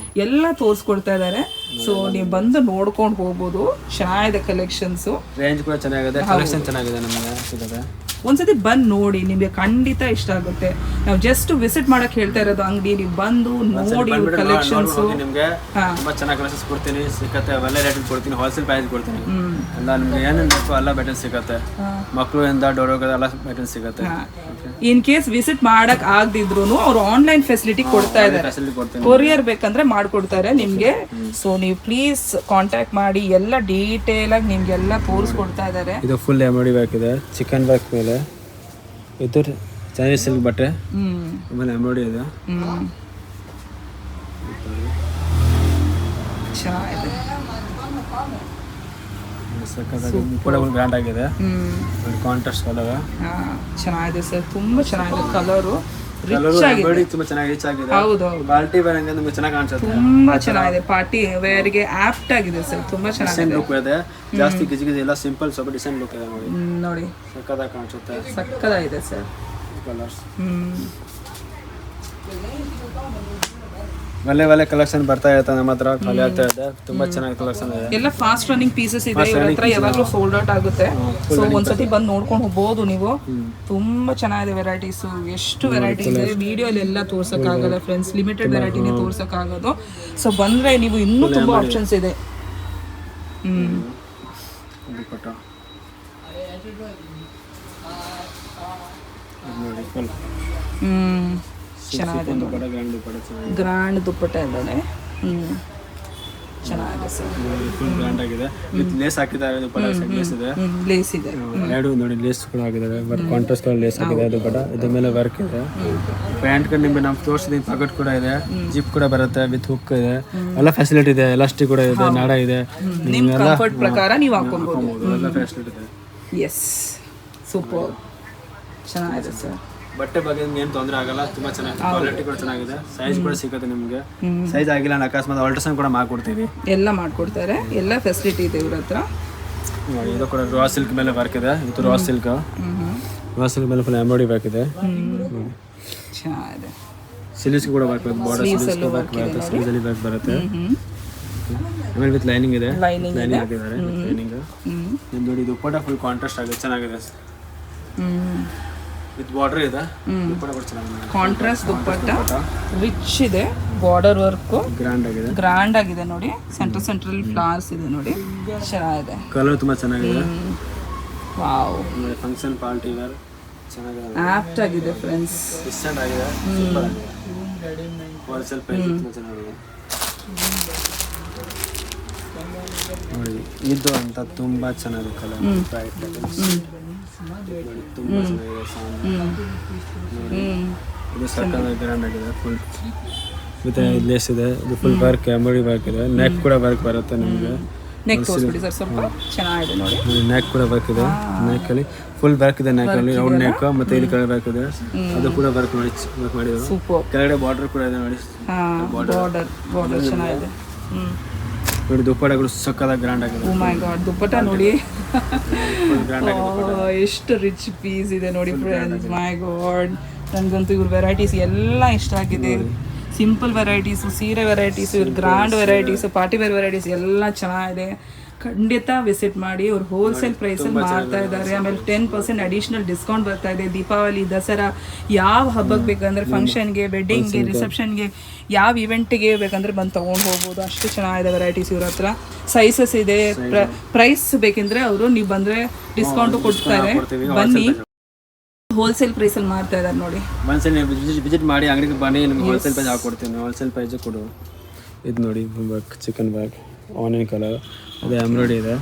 ಎಲ್ಲ ತೋರಿಸ್ಕೊಡ್ತಾ ಇದ್ದಾರೆ. ಸೊ ನೀವು ಬಂದು ನೋಡ್ಕೊಂಡು ಹೋಗ್ಬೋದು. ಚೆನ್ನಾಗಿದೆ ಕಲೆಕ್ಷನ್ಸ್, ರೇಂಜ್ ಕೂಡ ಚೆನ್ನಾಗಿದೆ, ಕಲೆಕ್ಷನ್ ಚೆನ್ನಾಗಿದೆ ನಮಗೆ ಸಿಗುತ್ತೆ. ಒಂದ್ಸತಿ ಬಂದು ನೋಡಿ, ನಿಮಗೆ ಖಂಡಿತ ಇಷ್ಟ ಆಗುತ್ತೆ. ನಾವು ಜಸ್ಟ್ ವಿಸಿಟ್ ಮಾಡಕ್ ಹೇಳ್ತಾ ಇರೋದು ಅಂಗಡಿ, ನೀವು ಬಂದು ನೋಡಿ ಕಲೆಕ್ಷನ್ಸ್. ನಿಮಗೆ ತುಂಬಾ ಚೆನ್ನಾಗಿ ಕಲೆಕ್ಷನ್ಸ್ ಕೊಡ್ತೀನಿ, ಸಿಕ್ಕತ್ತೆ. ಅವೆಲ್ಲ ರೇಟ್ ಕೊಡ್ತೀನಿ, ಹೋಲ್ಸೇಲ್ ಪ್ರೈಸ್ ಕೊಡ್ತೀನಿ. ಎಲ್ಲ ನಿಮ್ಗೆ ಏನೇನು ಬೇಕೋ ಎಲ್ಲ ಬ್ಯಾಟನ್ ಸಿಗುತ್ತೆ. ಮಕ್ಕಳಿಂದ ಡೋರೋಗ ಎಲ್ಲ ಬ್ಯಾಟನ್ ಸಿಗುತ್ತೆ. ಇನ್ ಕೇಸ್ ವಿಸಿಟ್ ಮಾಡಕ್ ಆಗದಿದ್ರು ಅವ್ರು ಆನ್ಲೈನ್ ಫೆಸಿಲಿಟಿ ಕೊಡ್ತಾ ಇದ್ದಾರೆ. ಕೊರಿಯರ್ ಬೇಕಂದ್ರೆ ಮಾಡ್ಕೊಡ್ತಾರೆ ನಿಮ್ಗೆ. ಸೊ ನೀವು ಪ್ಲೀಸ್ ಕಾಂಟ್ಯಾಕ್ಟ್ ಮಾಡಿ, ಎಲ್ಲ ಡೀಟೇಲ್ ಆಗಿ ನಿಮ್ಗೆಲ್ಲ ತೋರಿಸ್ಕೊಡ್ತಾ ಇದ್ದಾರೆ. ಇದು ಫುಲ್ ಎಂಬ್ರಾಯ್ಡರಿ ವರ್ಕ್ ಇದೆ, ಚಿಕನ್ ವರ್ಕ್ ಮೇಲೆ. ಇದು ಚೈನೀಸ್ ಸಿಲ್ಕ್ ಬಟ್ಟೆ, ಆಮೇಲೆ ಎಂಬ್ರಾಯ್ಡರಿ ಇದೆ. ಚೆನ್ನಾಗಿದೆ, ಗ್ರ್ಯಾಂಡ್ ಆಗಿದೆ. ಕಾಂಟ್ರಾಸ್ಟ್ ಕಲರ್ ಚೆನ್ನಾಗಿದೆ ಸರ್, ತುಂಬಾ ಚೆನ್ನಾಗಿದೆ. ಕಲರು ತುಂಬಾ ಚೆನ್ನಾಗಿ ರೀಚ್ ಆಗಿದೆ. ಹೌದು, ಪಾರ್ಟಿ ವೇರ್ ಹಂಗೆ ನಿಮಗೆ ಚೆನ್ನಾಗಿ ಕಾಣಿಸುತ್ತೆ. ತುಂಬಾ ಚೆನ್ನಾಗಿದೆ, ಪಾರ್ಟಿ ವೇರ್ಗೆ ಆಪ್ಟ್ ಆಗಿದೆ ಸರ್. ತುಂಬಾ ಚೆನ್ನಾಗಿದೆ, ಲುಕ್ ಇದೆ. ಜಾಸ್ತಿ ಗಿಜಿ ಗಿಜಿ ಎಲ್ಲ ಸಿಂಪಲ್, ಸ್ವಲ್ಪ ಡಿಸೈನ್ ಲುಕ್ ಇದೆ. ನೋಡಿ ನೋಡಿ, ಸಕ್ಕದಾಗಿ ಕಾಣಿಸುತ್ತೆ. ಸಕ್ಕದಾಗಿದೆ ಸರ್. ಕಲರ್ಸ್ ಒಳ್ಳೆ ಕಲೆಕ್ಷನ್ ಬರ್ತಾ ಇರುತ್ತೆ ನಮ್ಮ ಹತ್ರ, ಖಾಲಿ ಆಗ್ತಾ ಇದೆ. ತುಂಬಾ ಚೆನ್ನಾಗಿ ಕಲೆಕ್ಷನ್ ಇದೆ. ಎಲ್ಲ ಫಾಸ್ಟ್ ರನ್ನಿಂಗ್ ಪೀಸಸ್ ಇದೆ ಇವ್ರ ಹತ್ರ, ಯಾವಾಗಲೂ ಸೋಲ್ಡ್ ಔಟ್ ಆಗುತ್ತೆ. ಸೊ ಒಂದ್ಸತಿ ಬಂದು ನೋಡ್ಕೊಂಡು ಹೋಗ್ಬೋದು ನೀವು. ತುಂಬಾ ಚೆನ್ನಾಗಿದೆ ವೆರೈಟೀಸ್, ಎಷ್ಟು ವೆರೈಟಿ ಇದೆ. ವಿಡಿಯೋಲಿ ಎಲ್ಲ ತೋರ್ಸಕ್ಕಾಗಲ್ಲ ಫ್ರೆಂಡ್ಸ್, ಲಿಮಿಟೆಡ್ ವೆರೈಟಿನೇ ತೋರ್ಸಕ್ಕಾಗೋದು. ಸೊ ಬಂದ್ರೆ ನೀವು ಇನ್ನೂ ತುಂಬಾ ಆಪ್ಷನ್ಸ್ ಇದೆ. ಚೆನ್ನಾಗಿದೆ, ಗ್ರ್ಯಾಂಡ್ ದುಪ್ಪಟ್ಟ ಇದ್ದಾನೆ. ಚೆನ್ನಾಗಿದೆ ಸರ್, ಫುಲ್ ಗ್ರ್ಯಾಂಡ್ ಆಗಿದೆ. ವಿತ್ ಲೇಸ್ ಹಾಕಿದ್ದಾರೆ, ದುಪ್ಪಟ್ಟ ಲೇಸ್ ಇದೆ. ಲೇಸ್ ಇದೆ ಎರಡು ನೋಡಿ, ಲೇಸ್ ಕೂಡ ಹಾಕಿದ್ದಾರೆ. ಬಟ್ ಕಾಂಟ್ರಾಸ್ಟ್ ಕಲರ್ ಲೇಸ್ ಹಾಕಿದೆ ದುಪ್ಪಟ್ಟ. ಇದ್ರ ಮೇಲೆ ವರ್ಕ್ ಇದೆ. ಪ್ಯಾಂಟ್ ಕಡೆ ನಿಮಗೆ ನಾವು ತೋರಿಸಿದೀನಿ, ಪಾಕೆಟ್ ಕೂಡ ಇದೆ, ಜಿಪ್ ಕೂಡ ಬರುತ್ತೆ, ವಿತ್ ಹುಕ್ ಇದೆ. ಎಲ್ಲ ಫೆಸಿಲಿಟಿ ಇದೆ, ಎಲಾಸ್ಟಿಕ್ ಕೂಡ ಇದೆ, ನಾಡ ಇದೆ. ನಿಮ್ಮ ಕಂಫರ್ಟ್ ಪ್ರಕಾರ ನೀವು ಹಾಕೊಬಹುದು. ಎಲ್ಲ ಫೆಸಿಲಿಟಿ ಇದೆ. ಎಸ್, ಸೂಪರ್, ಚೆನ್ನಾಗಿದೆ ಸರ್. ಬಟ್ಟೆ ಬಗ್ಗೆ ನಿಮ್ಗೆ ಏನು ತೊಂದರೆ ಆಗಲ್ಲ, ತುಂಬಾ ಚೆನ್ನಾಗಿದೆ. ಕ್ವಾಲಿಟಿ ಕೂಡ ಚೆನ್ನಾಗಿದೆ, ಸೈಜ್ ಕೂಡ ಸಿಗುತ್ತೆ ನಿಮಗೆ. ಸೈಜ್ ಆಗಿಲ್ಲ ಅಂದ್ರೆ ಅಕಸ್ಮಾತ್ ಆಲ್ಟ್ರೇಷನ್ ಕೂಡ ಮಾಡ್ಕೊಡ್ತೀವಿ, ಎಲ್ಲ ಮಾಡ್ಕೊಡ್ತಾರೆ. ಎಲ್ಲ ಫೆಸಿಲಿಟಿ ಇದೆ ಇವ್ರ ಹತ್ರ. ಇದು ಕೂಡ ರಾ ಸಿಲ್ಕ್ ಮೇಲೆ ವರ್ಕ್ ಇದೆ. ಇದು ರಾ ಸಿಲ್ಕ್ ಮೇಲೆ ಫುಲ್ ಎಂಬ್ರಾಯ್ಡರಿ ವರ್ಕ್ ಇದೆ. ಚೆನ್ನಾಗಿದೆ. ಸ್ಲೀವ್ಸ್ ಕೂಡ ವರ್ಕ್ ಬರುತ್ತೆ, ಬಾರ್ಡರ್ ಸ್ಲೀವ್ಸ್ ವರ್ಕ್ ಬರುತ್ತೆ, ಸ್ಲೀವ್ಸ್ ಅಲ್ಲಿ ವರ್ಕ್ ಬರುತ್ತೆ. ಆಮೇಲೆ ವಿತ್ ಲೈನಿಂಗ್ ಇದೆ, ಲೈನಿಂಗ್ ಹಾಕಿದ್ದಾರೆ. ಲೈನಿಂಗ್ ನೋಡಿ, ಇದು ದುಪ್ಪಟ್ಟ ಫುಲ್ ಕಾಂಟ್ರಾಸ್ಟ್ ಆಗಿದೆ, ಚೆನ್ನಾಗಿದೆ. ವಿತ್ ಬಾರ್ಡರ್ ಇದೆ, ದುಪ್ಪಟ್ಟ ಕೂಡ ಚೆನ್ನಾಗಿದೆ. ಕಾಂಟ್ರಾಸ್ಟ್ ದುಪ್ಪಟ್ಟ ರಿಚ್ ಇದೆ, ಬಾರ್ಡರ್ ವರ್ಕ್ ಗ್ರ್ಯಾಂಡ್ ಆಗಿದೆ ನೋಡಿ. ಸೆಂಟ್ರಲ್ ಫ್ಲವರ್ಸ್ ಇದೆ ನೋಡಿ, ಚೆನ್ನಾಗಿದೆ. ಕಲರ್ ತುಂಬಾ ಚೆನ್ನಾಗಿದೆ. ವಾವ್, ಫಂಕ್ಷನ್ ಪಾರ್ಟಿ ವೇರ್ ಚೆನ್ನಾಗಿದೆ, ಆಪ್ಟ್ ಆಗಿದೆ ಫ್ರೆಂಡ್ಸ್. ಡಿಸೆಂಟ್ ಆಗಿದೆ, ಸೂಪರ್ ಆಗಿದೆ. ಹೋಲ್ಸೇಲ್ ಪ್ರೈಸ್ ತುಂಬಾ ಚೆನ್ನಾಗಿದೆ ನೋಡಿ. ಇದು ಅಂತ ತುಂಬಾ ಚೆನ್ನಾಗಿದೆ ಕಲರ್, ಬ್ರೈಟ್ ಕಲರ್ಸ್ ನೋಡಿ, ತುಂಬಾ ಚೆನ್ನಾಗಿದೆ. ನೋಡಿ, ಇದು ಸಕ್ಕತ್ತಾಗಿ ಗ್ರ್ಯಾಂಡ್ ಆಗಿದೆ. ಫುಲ್ ವಿತ್ ಲೇಸ್ ಇದೆ. ಇದು ಫುಲ್ ವರ್ಕ್, ಎಂಬ್ರಾಯ್ಡರಿ ವರ್ಕ್ ಇದೆ. ನೆಕ್ ಕೂಡ ವರ್ಕ್ ಬರುತ್ತೆ ನಿಮಗೆ. ನೆಕ್ ತೋರಿಸ್ಬಿಡಿ ಸರ್ ಸ್ವಲ್ಪ, ಚೆನ್ನಾಗಿದೆ ನೋಡಿ. ನೆಕ್ ಕೂಡ ವರ್ಕ್ ಇದೆ, ನೆಕ್ ಅಲ್ಲಿ ಫುಲ್ ವರ್ಕ್ ಇದೆ. ನೆಕ್ ಅಲ್ಲಿ ರೌಂಡ್ ನೆಕ್, ಮತ್ತೆ ಇಲ್ಲಿ ಕೆಳಗೆ ವರ್ಕ್ ಇದೆ, ಅದು ಕೂಡ ವರ್ಕ್ ಮಾಡಿ ವರ್ಕ್ ಮಾಡಿದ್ರು. ಸೂಪರ್. ಕೆಳಗಡೆ ಬಾರ್ಡರ್ ಕೂಡ ಇದೆ ನೋಡಿ, ಬಾರ್ಡರ್ ಚೆನ್ನಾಗಿದೆ. ನೋಡಿ, ದುಪ್ಪಟ್ಟಗಳು ಸಕ್ಕತ್ತಾಗಿ ಗ್ರ್ಯಾಂಡ್ ಆಗಿದೆ. ಓ ಮೈ ಗಾಡ್, ದುಪ್ಪಟ್ಟ ನೋಡಿ ಗ್ರ್ಯಾಂಡ್ ಆಗಿದೆ. ಎಷ್ಟು ರಿಚ್ ಪೀಸ್ ಇದೆ ನೋಡಿ ಫ್ರೆಂಡ್ಸ್. ಮೈ ಗಾಡ್, ನನಗಂತೂ ಇವ್ರ ವೆರೈಟೀಸ್ ಎಲ್ಲ ಇಷ್ಟ ಆಗಿದೆ. ಸಿಂಪಲ್ ವೆರೈಟೀಸು, ಸೀರೆ ವೆರೈಟೀಸು, ಇವ್ರ grand varieties, party wear varieties ಎಲ್ಲ ಚೆನ್ನಾಗಿದೆ. ಖಂಡಿತ ವಿಸಿಟ್ ಮಾಡಿ. ಅವ್ರು ಹೋಲ್ಸೇಲ್ ಪ್ರೈಸಲ್ಲಿ ಮಾಡ್ತಾ ಇದ್ದಾರೆ. ಆಮೇಲೆ 10% ಅಡಿಷ್ನಲ್ ಡಿಸ್ಕೌಂಟ್ ಬರ್ತಾ ಇದೆ. ದೀಪಾವಳಿ, ದಸರಾ, ಯಾವ ಹಬ್ಬಕ್ಕೆ ಬೇಕಂದ್ರೆ, ಫಂಕ್ಷನ್ಗೆ, ವೆಡ್ಡಿಂಗ್ಗೆ, ರಿಸೆಪ್ಷನ್ಗೆ, ಯಾವ ಇವೆಂಟ್ಗೆ ಬೇಕಂದ್ರೆ ಬಂದು ತೊಗೊಂಡು ಹೋಗ್ಬೋದು. ಅಷ್ಟು ಚೆನ್ನಾಗಿದೆ ವೆರೈಟೀಸ್ ಇವ್ರ ಹತ್ರ. ಸೈಜಸ್ ಇದೆ. ಪ್ರೈಸ್ ಬೇಕೆಂದರೆ ಅವರು ನೀವು ಬಂದರೆ ಡಿಸ್ಕೌಂಟು ಕೊಡ್ತಾರೆ. ಬನ್ನಿ, ಹೋಲ್ಸೇಲ್ ಪ್ರೈಸಲ್ಲಿ ಮಾಡ್ತಾ ಇದ್ದಾರೆ ನೋಡಿ. ಒಂದ್ಸಲ ವಿಸಿಟ್ ಮಾಡಿ, ಅಂಗಡಿಗೆ ಬನ್ನಿ, ನಿಮ್ಗೆ ಹೋಲ್ಸೇಲ್ ಪ್ರೈಸ್ ಹಾಕೊಡ್ತೀನಿ. ಹೋಲ್ಸೇಲ್ ಪ್ರೈಸ್ ಕೊಡು. ಇದು ನೋಡಿ, ಚಿಕನ್ ಬ್ಯಾಗ್, ಆನಿಯನ್ ಕಲರ್, ಅದೇ ಎಂಬ್ರಾಯ್ಡರಿ ಇದೆ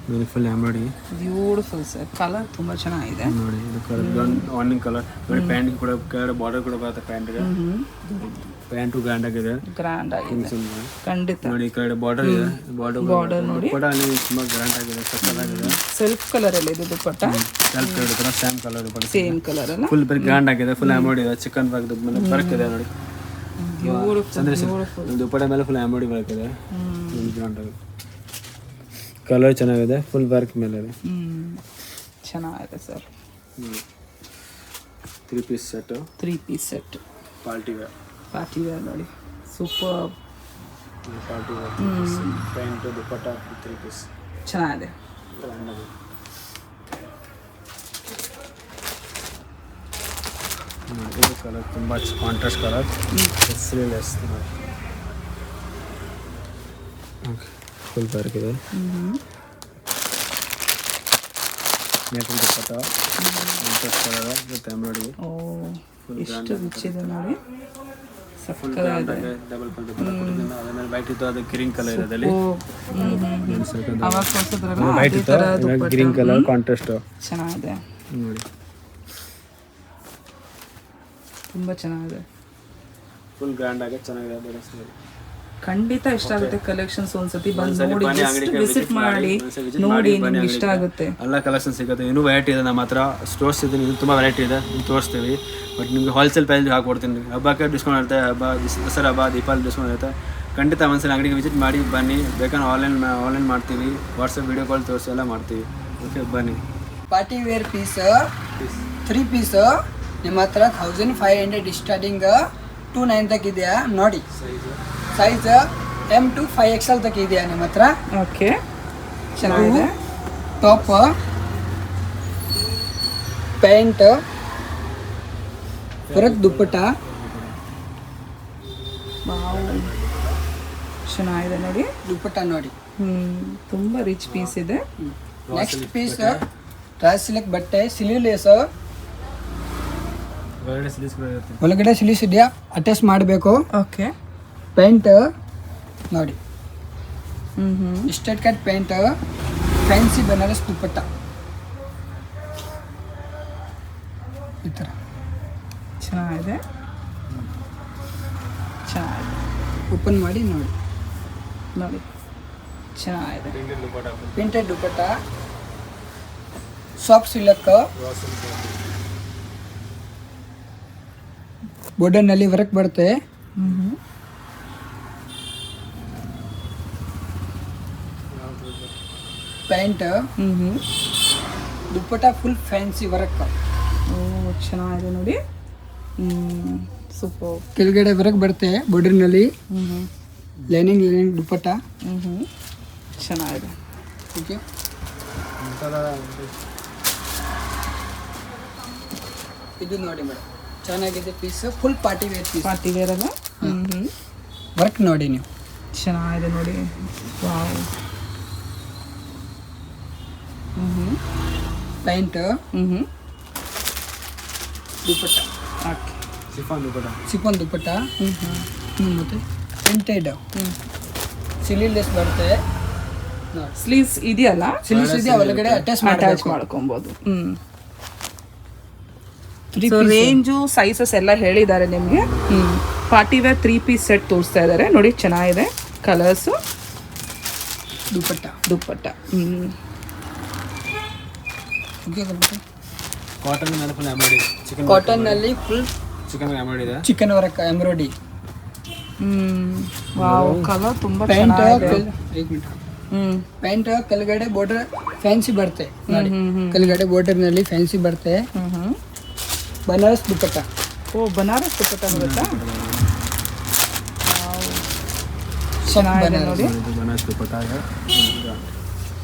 ನೋಡಿ, full embroidery. Beautiful sir, colour ತುಂಬ ಚೆನ್ನಾಗಿದೆ ನೋಡಿ. ಇದು ಕಲರ್ ಆನಿಯನ್ ಕಲರ್ ನೋಡಿ. ಪ್ಯಾಂಟ್ ಕೂಡ ಕೆಳಗಡೆ ಬಾರ್ಡರ್ ಕೂಡ ಬರುತ್ತೆ. ಪ್ಯಾಂಟ್ಗೆ ಪ್ಯಾಂಟು ಗ್ರ್ಯಾಂಡ್ ಆಗಿದೆ, ಖಂಡಿತ ನೋಡಿ. ಈ ಕಡೆ ಬಾರ್ಡರ್ ಇದೆ, ಬಾರ್ಡರ್ ನೋಡಿ. ತುಂಬಾ ಗ್ರ್ಯಾಂಡ್ ಆಗಿದೆ, ಸಕ್ಕತ್ತಾಗಿದೆ. ಸೆಲ್ಫ್ ಕಲರ್ ಅಲ್ಲಿ ಇದೆ dupatta. Self colour, same colour, same colour ಅಲ್ಲ, ಫುಲ್ ಗ್ರ್ಯಾಂಡ್ ಆಗಿದೆ. ಫುಲ್ ಎಂಬ್ರಾಯ್ಡರಿ ಇದೆ, ಚಿಕನ್ ವರ್ಕ್ ಮೇಲೆ ವರ್ಕ್ ಇದೆ ನೋಡಿ. ದುಪ್ಪಟ್ಟ ಮೇಲೆ ಫುಲ್ ಎಂಬ್ರಾಯ್ಡರಿ ವರ್ಕ್ ಇದೆ, ಗ್ರ್ಯಾಂಡ್ ಆಗಿದೆ. ಕಲರ್ ಚೆನ್ನಾಗಿದೆ, ಫುಲ್ ವರ್ಕ್ ಮೇಲೆ ಇದೆ. ಚೆನ್ನಾಗಿದೆ sir. 3 piece set party wear ನೋಡಿ, super. Party wear pant, dupatta, 3 piece ಚೆನ್ನಾಗಿದೆ. ನೋಡಿ ಇದು ಕಲರ್ ತುಂಬ ಕಾಂಟ್ರಾಸ್ಟ್ ಕಲರ್ ಸ್ಲೀವ್ಲೆಸ್ ನೋಡಿ. ಓಕೆ ಫುಲ್ ವರ್ಕ್ ಇದೆ. ಮೇಕಲ್ dupatta contrast colour with embroidery. ಓ ಎಷ್ಟು ರಿಚ್ ಇದೆ ನೋಡಿ, ಫುಲ್ ಗ್ರ್ಯಾಂಡ್ ಆಗಿ ಡಬಲ್ ಫುಲ್ ದುಪ್ಪಟ್ಟ ಕೊಟ್ಟಿದ್ದೀನಿ. ಅದರಲ್ಲಿ ವೈಟ್ ಇತ್ತು, ಅದು ಗ್ರೀನ್ ಕಲರ್ ಇದೆ ಅದರಲ್ಲಿ. ಅವಾಗ ತೋರಿಸಿದ್ರಲ್ಲ ವೈಟ್ ಇತ್ತು, ಗ್ರೀನ್ ಕಲರ್ ಕಾಂಟ್ರಾಸ್ಟ್ ಚೆನ್ನಾಗಿದೆ ನೋಡಿ. ತುಂಬ ಚೆನ್ನಾಗಿದೆ, ಫುಲ್ ಗ್ರ್ಯಾಂಡ್ ಆಗಿ ಚೆನ್ನಾಗಿದೆ ಡ್ರೆಸ್. ಖಂಡಿತ ಇಷ್ಟ ಆಗುತ್ತೆ ಕಲೆಕ್ಷನ್ಸ್. ಒಂದ್ಸತಿ ಬಂದು ಒಂದ್ಸಲಿ ನೋಡಿ, ಬನ್ನಿ, ಜಸ್ಟ್ ಅಂಗಡಿಗೆ ವಿಸಿಟ್ ಮಾಡಿ ನೋಡಿ, ನಿಮ್ಗೆ ಇಷ್ಟ ಆಗುತ್ತೆ. ಎಲ್ಲ ಕಲೆಕ್ಷನ್ ಸಿಗುತ್ತೆ. ಇನ್ನೂ ವೆರೈಟಿ ಇದೆ ನಮ್ಮ ಹತ್ರ, ಸ್ಟೋರ್ಸ್ ಇದೆ, ಇನ್ನೂ ತುಂಬ ವೆರೈಟಿ ಇದೆ, ನೀವು ತೋರಿಸ್ತೀವಿ. ಬಟ್ ನಿಮಗೆ ಹೋಲ್ಸೇಲ್ ಪ್ರೈಸ್ ಹಾಕ್ಕೊಡ್ತೀನಿ. ಹಬ್ಬಕ್ಕೆ ಡಿಸ್ಕೌಂಟ್ ಇರುತ್ತೆ, ದಸರಾ ಹಬ್ಬ ದೀಪಾವಳಿ ಡಿಸ್ಕೌಂಟ್ ಇರುತ್ತೆ. ಖಂಡಿತ ಒಂದ್ಸಲ ಅಂಗಡಿಗೆ ವಿಸಿಟ್ ಮಾಡಿ ಬನ್ನಿ. ಬೇಕಾದ್ರೆ ಆನ್ಲೈನ್ ಮಾಡ್ತೀವಿ, ವಾಟ್ಸಪ್ ವಿಡಿಯೋ ಕಾಲ್ ತೋರಿಸಿ ಎಲ್ಲ ಮಾಡ್ತೀವಿ. ಓಕೆ ಬನ್ನಿ. ಪಾರ್ಟಿ ವೇರ್ ಪೀಸ್ 3 ಪೀಸ್ ನಿಮ್ಮ ಹತ್ರ 1500 ಸ್ಟಾರ್ಟಿಂಗ್ 29 ತನಕ ಇದೆಯಾ ನೋಡಿ. ಸೈಜ್ M to 5XL ತನಕ ಇದೆಯಾ ನಿಮ್ಮ ಹತ್ರ. ಓಕೆ, ಚೆನ್ನಾಗಿದೆ. ಟಾಪ್, ಪ್ಯಾಂಟ್, ವರ್ಕ್ ದುಪ್ಪಟ್ಟ, ಚೆನ್ನಾಗಿದೆ ನೋಡಿ ದುಪ್ಪಟ್ಟ ನೋಡಿ. ತುಂಬ ರಿಚ್ ಪೀಸ್ ಇದೆ. ನೆಕ್ಸ್ಟ್ ಪೀಸ್ ಡ್ರೈ ಸಿಲ್ಕ್ ಬಟ್ಟೆ, ಸ್ಲೀವ್ಲೆಸ್, ಒಳಗಡೆ ಸ್ಲೀವ್ಸ್ ಇದೆಯಾ, ಅಟ್ಯಾಚ್ ಮಾಡಬೇಕು. ಓಕೆ, ಪ್ಯಾಂಟ್ ನೋಡಿ, straight cut pant, fancy Banaras dupatta ಈ ಥರ ಚೆನ್ನಾಗಿದೆ. ಓಪನ್ ಮಾಡಿ ನೋಡಿ. ನೋಡಿ ಚೆನ್ನಾಗಿದೆ. ಪ್ರಿಂಟೆಡ್ ದುಪ್ಪಟ್ಟ, ಸಾಫ್ಟ್ ಸಿಲ್ಕ್, ಬಾರ್ಡರ್ನಲ್ಲಿ ವರ್ಕ್ ಬರುತ್ತೆ. Pant, dupatta full fancy work. ಓ ಚೆನ್ನಾಗಿದೆ ನೋಡಿ, ಸೂಪರ್. ಕೆಳಗಡೆ ವರ್ಕ್ ಬರುತ್ತೆ ಬಾರ್ಡರ್ನಲ್ಲಿ. ಲೈನಿಂಗ್ ದುಪ್ಪಟ್ಟ ಚೆನ್ನಾಗಿದೆ. ಓಕೆ, ಇದು ನೋಡಿ ಮೇಡಮ್, ಚೆನ್ನಾಗಿದೆ piece. Full party wear piece. Party wear ಅಲ್ಲ. ವರ್ಕ್ ನೋಡಿ ನೀವು, ಚೆನ್ನಾಗಿದೆ ನೋಡಿ. Wow. Pant, dupatta, okay, chiffon dupatta, ಮತ್ತೆ ಪ್ರಿಂಟೆಡ್ ಸ್ಲೀವ್ಲೆಸ್ ಬರುತ್ತೆ. ಸ್ಲೀವ್ಸ್ ಇದೆಯಲ್ಲ, ಸ್ಲೀವ್ಸ್ ಇದೆಯಾ, ಒಳಗಡೆ ಅಟ್ಯಾಚ್ ಮಾಡ್ಕೊಬೋದು. ಸೊ ರೇಂಜು ಸೈಜಸ್ ಎಲ್ಲ ಹೇಳಿದ್ದಾರೆ ನಿಮಗೆ. ಪಾರ್ಟಿ ವೇರ್ 3 ಪೀಸ್ ಸೆಟ್ ತೋರಿಸ್ತಾ ಇದ್ದಾರೆ ನೋಡಿ, ಚೆನ್ನಾಗಿದೆ. ಕಲರ್ಸು, ದುಪ್ಪಟ್ಟ. ಕಾಟನ್ ಮೇಲೆ ಫುಲ್ ಎಂಬ್ರಾಯ್ಡರಿ, ಕಾಟನ್ ನಲ್ಲಿ ಫುಲ್ ಚಿಕನ್ ಎಂಬ್ರಾಯ್ಡರಿ ಇದೆ, chikan work embroidery. Wow, colour ತುಂಬಾ ಪ್ಯಾಂಟ್, ಚೆನ್ನಾಗಿದೆ. ಪ್ಯಾಂಟ್ ಕೆಳಗಡೆ ಬಾರ್ಡರ್ ಫ್ಯಾನ್ಸಿ ಬರುತ್ತೆ ನೋಡಿ. ಕೆಳಗಡೆ ಬಾರ್ಡರ್ ನಲ್ಲಿ ಫ್ಯಾನ್ಸಿ ಬರುತ್ತೆ. ಬನಾರಸ್ ದುಪ್ಪಟ್ಟ. ಓ, ಬನಾರಸ್ ದುಪ್ಪಟ್ಟ ಬರುತ್ತಾ? ಚೆನ್ನಾಗಿದೆ ನೋಡಿ. ಬನಾರಸ್ ದುಪ್ಪಟ್ಟ ಇದೆ,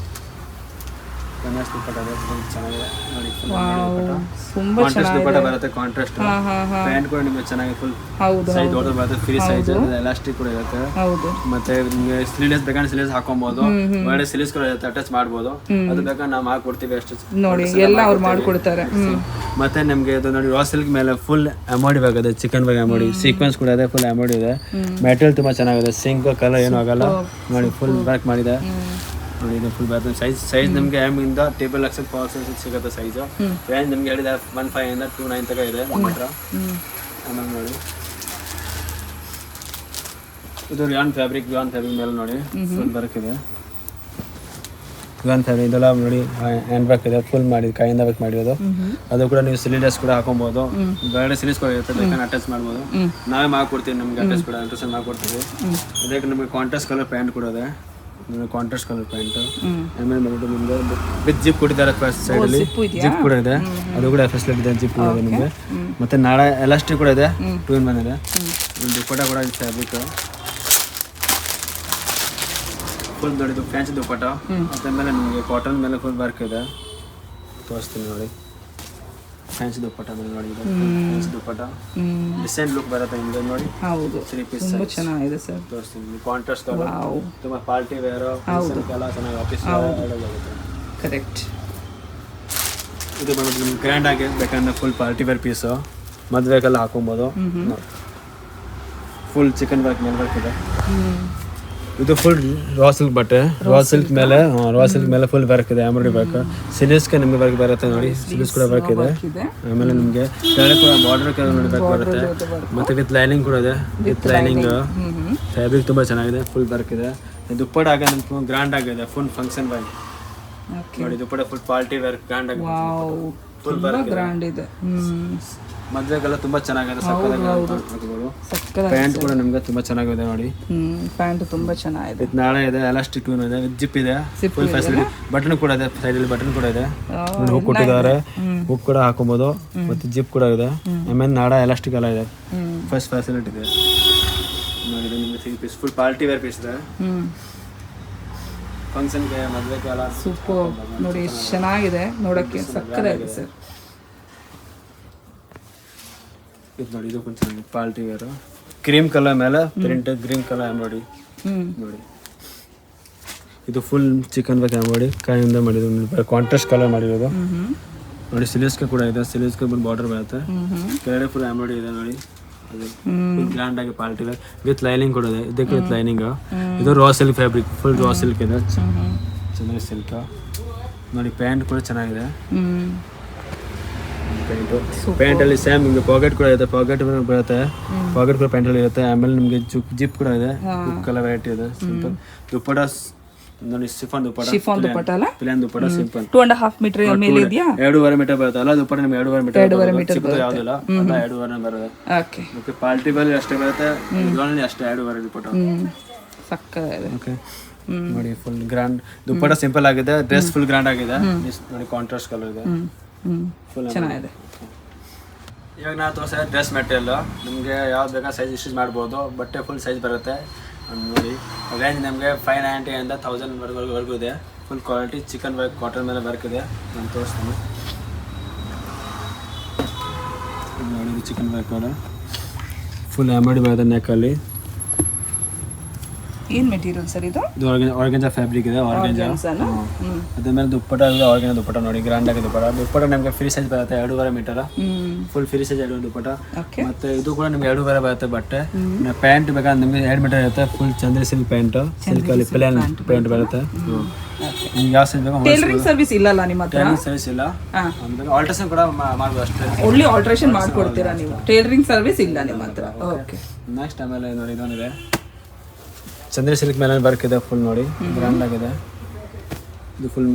ಬನಾರಸ್ ದುಪ್ಪಟ್ಟ ಇದೆ, ಫುಲ್ ಚೆನ್ನಾಗಿದೆ ನೋಡಿ. ತುಂಬಾ ಕಾಂಟ್ರಾಸ್ಟ್ ದುಪ್ಪಟ್ಟ ಬರುತ್ತೆ, ಕಾಂಟ್ರಾಸ್ಟ್ ಪ್ಯಾಂಟ್ ಕೂಡ ನಿಮಗೆ ಚೆನ್ನಾಗಿ ಫುಲ್ ಸೈಜ್ ದೊಡ್ಡದು ಬರುತ್ತೆ, ಫ್ರೀ ಸೈಜ್, ಎಲಾಸ್ಟಿಕ್ ಕೂಡ ಇರುತ್ತೆ. ಮತ್ತೆ ನಿಮಗೆ ಸ್ಲೀವ್ಲೆಸ್ ಬೇಕಾದ್ರೆ ಸ್ಲೀವ್ಲೆಸ್ ಹಾಕೊಬಹುದು, ಒಳ್ಳೆ ಸ್ಲೀವ್ಸ್ ಕೂಡ ಇರುತ್ತೆ, ಅಟ್ಯಾಚ್ ಮಾಡಬಹುದು. ಅದು ಬೇಕಾದ್ರೆ ನಾವು ಹಾಕೊಡ್ತೀವಿ ಅಷ್ಟು ನೋಡಿ, ಎಲ್ಲ ಅವ್ರು ಮಾಡ್ಕೊಡ್ತಾರೆ. ಮತ್ತೆ ನಿಮಗೆ ಇದು ನೋಡಿ ರಾ ಸಿಲ್ಕ್ ಮೇಲೆ ಫುಲ್ ಎಂಬ್ರಾಯ್ಡರಿ ಆಗಿದೆ, ಚಿಕನ್ ಬಗ್ಗೆ ಎಂಬ್ರಾಯ್ಡರಿ, ಸೀಕ್ವೆನ್ಸ್ ಕೂಡ ಇದೆ, ಫುಲ್ ಎಂಬ್ರಾಯ್ಡರಿ ಇದೆ. ಮೆಟೀರಿಯಲ್ ತುಂಬಾ ಚೆನ್ನಾಗಿದೆ, ಸಿಂಕ್ ಕಲರ್ ಏನು ಆಗಲ್ಲ ನೋಡಿ, ಫುಲ್ ವರ್ಕ್ ಮಾಡಿದೆ ನೋಡಿ. ಇದು ಫುಲ್ ಬರುತ್ತೆ. ಸೈಜ್ ನಿಮಗೆ M ಇಂದ ಟೇಬಲ್ XL ಸಿಗುತ್ತೆ ಸೈಜ್. ರೇಂಜ್ ನಿಮ್ಗೆ ಹೇಳಿದೆ 15 ಇಂದ 29 ತನಕ ಇದೆ ನಮ್ಮ ಹತ್ರ. ಆಮೇಲೆ ನೋಡಿ ಇದು ರಿಯಾನ್ ಫ್ಯಾಬ್ರಿಕ್ ಮೇಲೆ ನೋಡಿ ಫುಲ್ ವರ್ಕ್ ಇದೆ. ರಿಯಾನ್ ಫ್ಯಾಬ್ರಿಕ್ ಇದೆಲ್ಲ ನೋಡಿ, ಹ್ಯಾಂಡ್ ವರ್ಕ್ ಇದೆ, ಫುಲ್ ಮಾಡಿ ಕೈಯಿಂದ ವರ್ಕ್ ಮಾಡಿರೋದು. ಅದು ಕೂಡ ನೀವು ಸಿಲಿಂಡರ್ಸ್ ಕೂಡ ಹಾಕೊಬಹುದು, ಬೇರೆ ಸಿಲೀಸ್ ಕೂಡ ಇರುತ್ತೆ, ಬೇಕಾದ್ರೆ ಅಟ್ಯಾಚ್ ಮಾಡ್ಬೋದು. ನಾವೇ ಮಾಡ್ಕೊಡ್ತೀವಿ, ನಿಮ್ಗೆ ಅಟ್ಯಾಚ್ ಕೂಡ ಅಟ್ಯಾಚ್ ಮಾಡ್ಕೊಡ್ತೀವಿ. ಇದಕ್ಕೆ ನಿಮಗೆ ಕಾಂಟ್ರಾಸ್ಟ್ ಕಲರ್ ಪ್ಯಾಂಟ್ ಕೂಡ ಇದೆ, ಕಾಂಟ್ರಾಸ್ಟ್ ಕಲರ್ ಪ್ಯಾಂಟ್. ಆಮೇಲೆ ನಿಮಗೆ ವಿತ್ ಜಿಪ್ ಕೊಟ್ಟಿದ್ದಾರೆ, ಫಸ್ಟ್ ಸೈಡ್ ಅಲ್ಲಿ ಜಿಪ್ ಕೂಡ ಇದೆ, ಅದು ಕೂಡ ಫೆಸಿಲಿಟಿ ಇದೆ, ಜಿಪ್ ಕೂಡ ಇದೆ ನಿಮಗೆ. ಮತ್ತೆ ನಾಳೆ ಎಲಾಸ್ಟಿಕ್ ಕೂಡ ಇದೆ, 2 in 1 ಇದೆ. ದುಪ್ಪಟ್ಟ ಕೂಡ ಇದೆ, ಫ್ಯಾಬ್ರಿಕ್ ಫುಲ್ ದೊಡ್ಡದು ಫ್ಯಾನ್ಸಿ ದುಪ್ಪಟ್ಟ. ಮತ್ತೆ ಮೇಲೆ ನಿಮಗೆ ಕಾಟನ್ ಮೇಲೆ ಫುಲ್ ವರ್ಕ್ ಇದೆ, ತೋರಿಸ್ತೀನಿ ನೋಡಿ. ಫ್ಯಾನ್ಸಿ ದುಪ್ಪಟ್ಟ ಬಂದು ನೋಡಿ ಇದು ಫ್ಯಾನ್ಸಿ ದುಪ್ಪಟ್ಟ ಡಿಸೆಂಟ್ ಲುಕ್ ಬರುತ್ತೆ ನಿಮಗೆ ನೋಡಿ ಹೌದು 3 ಪೀಸ್ ತುಂಬ ಚೆನ್ನಾಗಿದೆ ಸರ್. ತೋರಿಸ್ತೀನಿ ಕಾಂಟ್ರಾಸ್ಟ್ ಕಲರ್ ವಾವ್ ತುಂಬ ಪಾರ್ಟಿ ವೇರ್ ಎಲ್ಲ ಚೆನ್ನಾಗಿ ಆಫೀಸ್ ಆಗುತ್ತೆ. ಕರೆಕ್ಟ್. ಇದು ಬಂದು ನಿಮ್ಗೆ ಗ್ರ್ಯಾಂಡ್ ಆಗಿ ಬೇಕಂದ್ರೆ ಫುಲ್ ಪಾರ್ಟಿ ವೇರ್ ಪೀಸು ಮದುವೆಗೆಲ್ಲ ಹಾಕೊಬೋದು. ಫುಲ್ ಚಿಕನ್ ವರ್ಕ್ ಮೇಲೆ ವರ್ಕ್ ಇದೆ. ಇದು ಫುಲ್ ರಾ ಸಿಲ್ಕ್ ಬಟ್ಟೆ, ರಾ ಸಿಲ್ಕ್ ಮೇಲೆ ಫುಲ್ ವರ್ಕ್ ಇದೆ, ಎಂಬ್ರಾಯ್ಡ್ರಿ ವರ್ಕ್. ಸಿಲೀಸ್ಗೆ ನಿಮಗೆ ವರ್ಕ್ ಬರುತ್ತೆ ನೋಡಿ, ಸಿಲೀಸ್ ಕೂಡ ವರ್ಕ್ ಇದೆ. ಆಮೇಲೆ ನಿಮಗೆ ಕೆಳಗೆ ಕೂಡ ಬಾರ್ಡರ್ ನೋಡಿ ವರ್ಕ್ ಬರುತ್ತೆ. ಮತ್ತೆ ವಿತ್ ಲೈನಿಂಗ್ ಕೂಡ ಇದೆ, ವಿತ್ ಲೈನಿಂಗ್. ಫ್ಯಾಬ್ರಿಕ್ ತುಂಬ ಚೆನ್ನಾಗಿದೆ, ಫುಲ್ ವರ್ಕ್ ಇದೆ. ದುಪ್ಪಟ್ಟ ಆಗ ನಿಮ್ಗೆ ಗ್ರ್ಯಾಂಡ್ ಆಗಿದೆ, ಫುಲ್ ಫಂಕ್ಷನ್ ಬಾಯ್ ನೋಡಿ. ದುಪ್ಪಟ್ಟ ಫುಲ್ ಪಾರ್ಟಿ ವೇರ್ ಗ್ರ್ಯಾಂಡ್ ಆಗಿದೆ, ಫುಲ್ ವರ್ಕ್ ಗ್ರ್ಯಾಂಡ್ ಇದೆ. ಮದುವೆಗೆಲ್ಲ ತುಂಬಾ ಚೆನ್ನಾಗಿದೆ, ಸಕ್ಕತ್ತಾಗಿ. ಪ್ಯಾಂಟ್ ಕೂಡ ನಿಮ್ಗೆ ತುಂಬಾ ಚೆನ್ನಾಗಿದೆ ನೋಡಿ, ಪ್ಯಾಂಟ್ ತುಂಬಾ ಚೆನ್ನಾಗಿದೆ. ಇದು ನಾಳೆ ಇದೆ, ಎಲಾಸ್ಟಿಕ್ ಟೂನ್ ಇದೆ, ವಿತ್ ಜಿಪ್ ಇದೆ, ಫುಲ್ ಫೆಸಿಲಿಟಿ. ಬಟನ್ ಕೂಡ ಇದೆ, ಸೈಡಲ್ಲಿ ಬಟನ್ ಕೂಡ ಇದೆ, ಹುಕ್ ಕೊಟ್ಟಿದ್ದಾರೆ, ಹುಕ್ ಕೂಡ ಹಾಕೊಬೋದು. ಮತ್ತೆ ಜಿಪ್ ಕೂಡ ಇದೆ, ಆಮೇಲೆ ನಾಡ ಎಲಾಸ್ಟಿಕ್ ಎಲ್ಲ ಇದೆ, ಫಸ್ಟ್ ಫೆಸಿಲಿಟಿ ಇದೆ ನೋಡಿ. ನಿಮಗೆ 3 piece full party wear piece ಇದೆ, ಫಂಕ್ಷನ್ಗೆ ಮದುವೆಗೆಲ್ಲ ಸೂಪರ್ ನೋಡಿ, ಎಷ್ಟು ಚೆನ್ನಾಗಿದೆ ನೋಡೋಕ್ಕೆ, ಸಕ್ಕತ್ತಾಗಿದೆ ಸರ್. ಇದು ನೋಡಿ, ಇದು ಕೊಂಚ ಚೆನ್ನಾಗಿದೆ, ಪಾರ್ಟಿ ವೇರ್ ಕ್ರೀಮ್ ಕಲರ್ ಮೇಲೆ ಪ್ರಿಂಟ್, ಗ್ರೀನ್ ಕಲರ್ ಎಂಬ್ರಾಯ್ಡ್ರಿ ನೋಡಿ. ಇದು ಫುಲ್ ಚಿಕನ್ ವರ್ಕ್ ಎಂಬ್ರಾಯ್ಡ್ರಿ ಕೈಯಿಂದ ಮಾಡಿದ್ದು, ಕಾಂಟ್ರಾಸ್ಟ್ ಕಲರ್ ಮಾಡಿರೋದು ನೋಡಿ. ಸಿಲೀಸ್ಗೆ ಕೂಡ ಇದೆ, ಸಿಲೀಸ್ಗೆ ಬಂದು ಬಾರ್ಡರ್ ಬರುತ್ತೆ, ಕೆಳಗಡೆ ಫುಲ್ ಎಂಬ್ರಾಯ್ಡ್ರಿ ಇದೆ ನೋಡಿ. ಅದು ಗ್ರ್ಯಾಂಡ್ ಆಗಿ ಪಾರ್ಟಿ ವೇರ್ ವಿತ್ ಲೈನಿಂಗ್ ಕೂಡ ಇದೆ, ಇದಕ್ಕೆ ವಿತ್ ಲೈನಿಂಗ್. ಇದು raw silk fabric, full raw silk ಇದೆ, ಚೆನ್ನಾಗಿ ಸಿಲ್ಕ್ ನೋಡಿ. ಪ್ಯಾಂಟ್ ಕೂಡ ಚೆನ್ನಾಗಿದೆ, ಪ್ಯಾಂಟ್ ಅಲ್ಲಿ ಸೇಮ್ ನಿಮಗೆ ಪಾಕೆಟ್ ಕೂಡ ಇದೆ, ಪಾಕೆಟ್ ಬರುತ್ತೆ, ಪಾಕೆಟ್ ಕೂಡ ಪ್ಯಾಂಟ್ ಅಲ್ಲಿ ಇರುತ್ತೆ. ಆಮೇಲೆ ನಿಮಗೆ ಜಿಪ್ ಕೂಡ ಇದೆ, ಕಲರ್ ವೆರೈಟಿ ಇದೆ. ಸಿಂಪಲ್ ದುಪ್ಪಟ್ಟ ನೋಡಿ, ಶಿಫಾನ್ ದುಪ್ಪಟ್ಟ ಅಲ್ಲ, ಪ್ಲೇನ್ ದುಪ್ಪಟ್ಟ ಸಿಂಪಲ್ 2.5 ಮೀಟರ್ ಮೇಲೆ ಇದೆಯಾ, 2.5 ಮೀಟರ್ ಬರುತ್ತೆ ಅಲ್ಲ ದುಪ್ಪಟ್ಟ ನಿಮ್ಗೆ 2.5 ಮೀಟರ್ ಯಾವುದಿಲ್ಲ, 2.5 ಬರುತ್ತೆ. ಓಕೆ, ಪಾರ್ಟಿ ವೇರ್ ಅಷ್ಟೇ ಬರುತ್ತೆ, ಇದರಲ್ಲಿ ಅಷ್ಟೇ 2.5 ದುಪ್ಪಟ್ಟ ಸಕ್ಕತ್ತಾಗಿದೆ. ಓಕೆ ನೋಡಿ, ಫುಲ್ ಗ್ರ್ಯಾಂಡ್ ದುಪ್ಪಟ್ಟ ಸಿಂಪಲ್ ಆಗಿದೆ, ಡ್ರೆಸ್ ಫುಲ್ ಗ್ರ್ಯಾಂಡ್ ಆಗಿದೆ ನೋಡಿ, ಕಾಂಟ್ರಾಸ್ಟ್ ಕಲರ್ ಇದೆ, ಫುಲ್ ಚೆನ್ನಾಗಿದೆ. ಇವಾಗ ನಾವು ತೋರಿಸಿದ ಡ್ರೆಸ್ ಮೆಟೀರಿಯಲ್ ನಿಮಗೆ ಯಾವ್ದು ಬೇಕಾ ಸೈಜ್ ಸ್ಟಿಚ್ ಮಾಡ್ಬೋದು, ಬಟ್ಟೆ ಫುಲ್ ಸೈಜ್ ಬರುತ್ತೆ ನೋಡಿ. ರೇಂಜ್ ನಮಗೆ 590 ಇಂದ 1000 ವರ್ಗೂ ಇದೆ. Full quality chicken work, cotton ಮೇಲೆ ವರ್ಕ್ ಇದೆ. ನಾನು ತೋರಿಸ್ತೀನಿ ನೋಡಿ, ಚಿಕನ್ ವರ್ಕ್ ಫುಲ್ ಎಂಬ್ರಾಯ್ಡ್ರಿ ಬರುತ್ತೆ ನೆಕ್ಕಲ್ಲಿ. ಏನು ಮೆಟೀರಿಯಲ್ ಸರ್ ಇದು? ಆರ್ಗೆಂಜಾ ಫ್ಯಾಬ್ರಿಕ್ ಇದೆ, ಆರ್ಗೆಂಜಾ. ಅದ್ರ ಮೇಲೆ ದುಪ್ಪಟ್ಟ ಇದೆ, ಆರ್ಗೆಂಜಾ ದುಪ್ಪಟ್ಟ ನೋಡಿ, ಗ್ರ್ಯಾಂಡ್ ಆಗಿ ದುಪ್ಪಟ್ಟ ನಮಗೆ ಫ್ರೀ ಸೈಜ್ ಬರುತ್ತೆ, 2.5 ಮೀಟರ್ ಫುಲ್ ಫ್ರೀ ಸೈಜ್ 2 ದುಪ್ಪಟ್ಟ. ಮತ್ತೆ ಇದು ಕೂಡ ನಿಮ್ಗೆ 2.5 ಬರುತ್ತೆ ಬಟ್ಟೆ. ಪ್ಯಾಂಟ್ ಬೇಕಾದ್ರೆ ನಿಮಗೆ 2 ಮೀಟರ್ ಇರುತ್ತೆ, full Chandri silk pant, silk ಅಲ್ಲಿ ಪ್ಲೇನ್ ಪ್ಯಾಂಟ್ ಬರುತ್ತೆ. ನಿಮ್ಗೆ ಯಾವ ಸೈಜ್ ಬೇಕು. ಟೈಲರಿಂಗ್ ಸರ್ವಿಸ್ ಇಲ್ಲಲ್ಲ ನಿಮ್ಮ ಹತ್ರ? ಟೈಲರಿಂಗ್ ಸರ್ವಿಸ್ ಇಲ್ಲ, ಆಲ್ಟ್ರೇಷನ್ ಕೂಡ ಮಾಡ್ಬೋದು ಅಷ್ಟೇ. ಒಳ್ಳೆ ಆಲ್ಟ್ರೇಷನ್ ಮಾಡ್ಕೊಡ್ತೀರಾ ನೀವು, ಟೈಲರಿಂಗ್ ಸರ್ವಿಸ್ ಇಲ್ಲ ನಿಮ್ಮ ಹತ್ರ? ಓಕೆ. ನೆಕ್ಸ್ಟ್ ಆಮೇಲೆ ನೋಡಿ, ಇದೊಂದಿದೆ ಚಂದ್ರಿ ಸಿಲ್ಕ್ ಮೇಲೆ ವರ್ಕ್ ಇದೆ, ಫುಲ್ ನೋಡಿ ಗ್ರ್ಯಾಂಡ್ ಆಗಿದೆ. ಇದು ಫುಲ್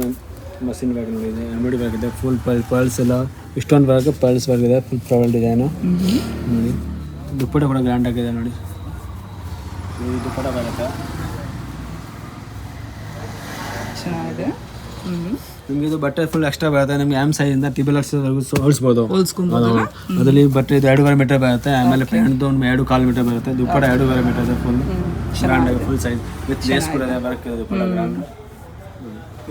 ಮಷಿನ್ ವರ್ಕ್ ನೋಡಿ, ಇದೆ ಎಂಬ್ರಾಯ್ಡ್ರಿ ವರ್ಕ್ ಇದೆ, ಫುಲ್ ಪರ್ಲ್ಸ್ ಎಲ್ಲ ಇಷ್ಟೊಂದು ವರ್ಕ್, ಪರ್ಲ್ಸ್ ವರ್ಕ್ ಇದೆ, ಫುಲ್ ಫ್ಲವರ್ ಡಿಸೈನು ನೋಡಿ. ದುಪ್ಪಟ್ಟ ಕೂಡ ಗ್ರ್ಯಾಂಡ್ ಆಗಿದೆ ನೋಡಿ, ದುಪ್ಪಟ್ಟ ಬರುತ್ತೆ ಚೆನ್ನಾಗಿದೆ. ನಿಮಗೆ ಇದು ಬಟ್ಟೆ ಫುಲ್ ಎಕ್ಸ್ಟ್ರಾ ಬರುತ್ತೆ, ನಿಮ್ಗೆ ಎಮ್ ಸೈಜಿಂದ TXL ಹೊಲಿಸ್ಬೋದು. ಅದರಲ್ಲಿ ಬಟ್ಟೆ ಇದು 2.5 ಮೀಟರ್ ಬರುತ್ತೆ. ಆಮೇಲೆ ಪ್ಯಾಂಟ್ 2.25 ಮೀಟರ್ ಬರುತ್ತೆ. ದುಪ್ಪಟ್ಟ 2.5 ಮೀಟರ್ ಇದೆ, ಫುಲ್ ಗ್ರ್ಯಾಂಡ್ ಆಗಿ ಫುಲ್ ಸೈಜ್ ವಿತ್ ಲೇಸ್ ಕೂಡ ಇದೆ, ವರ್ಕ್ ಇದೆ ದುಪ್ಪಟ್ಟ ಗ್ರ್ಯಾಂಡ್.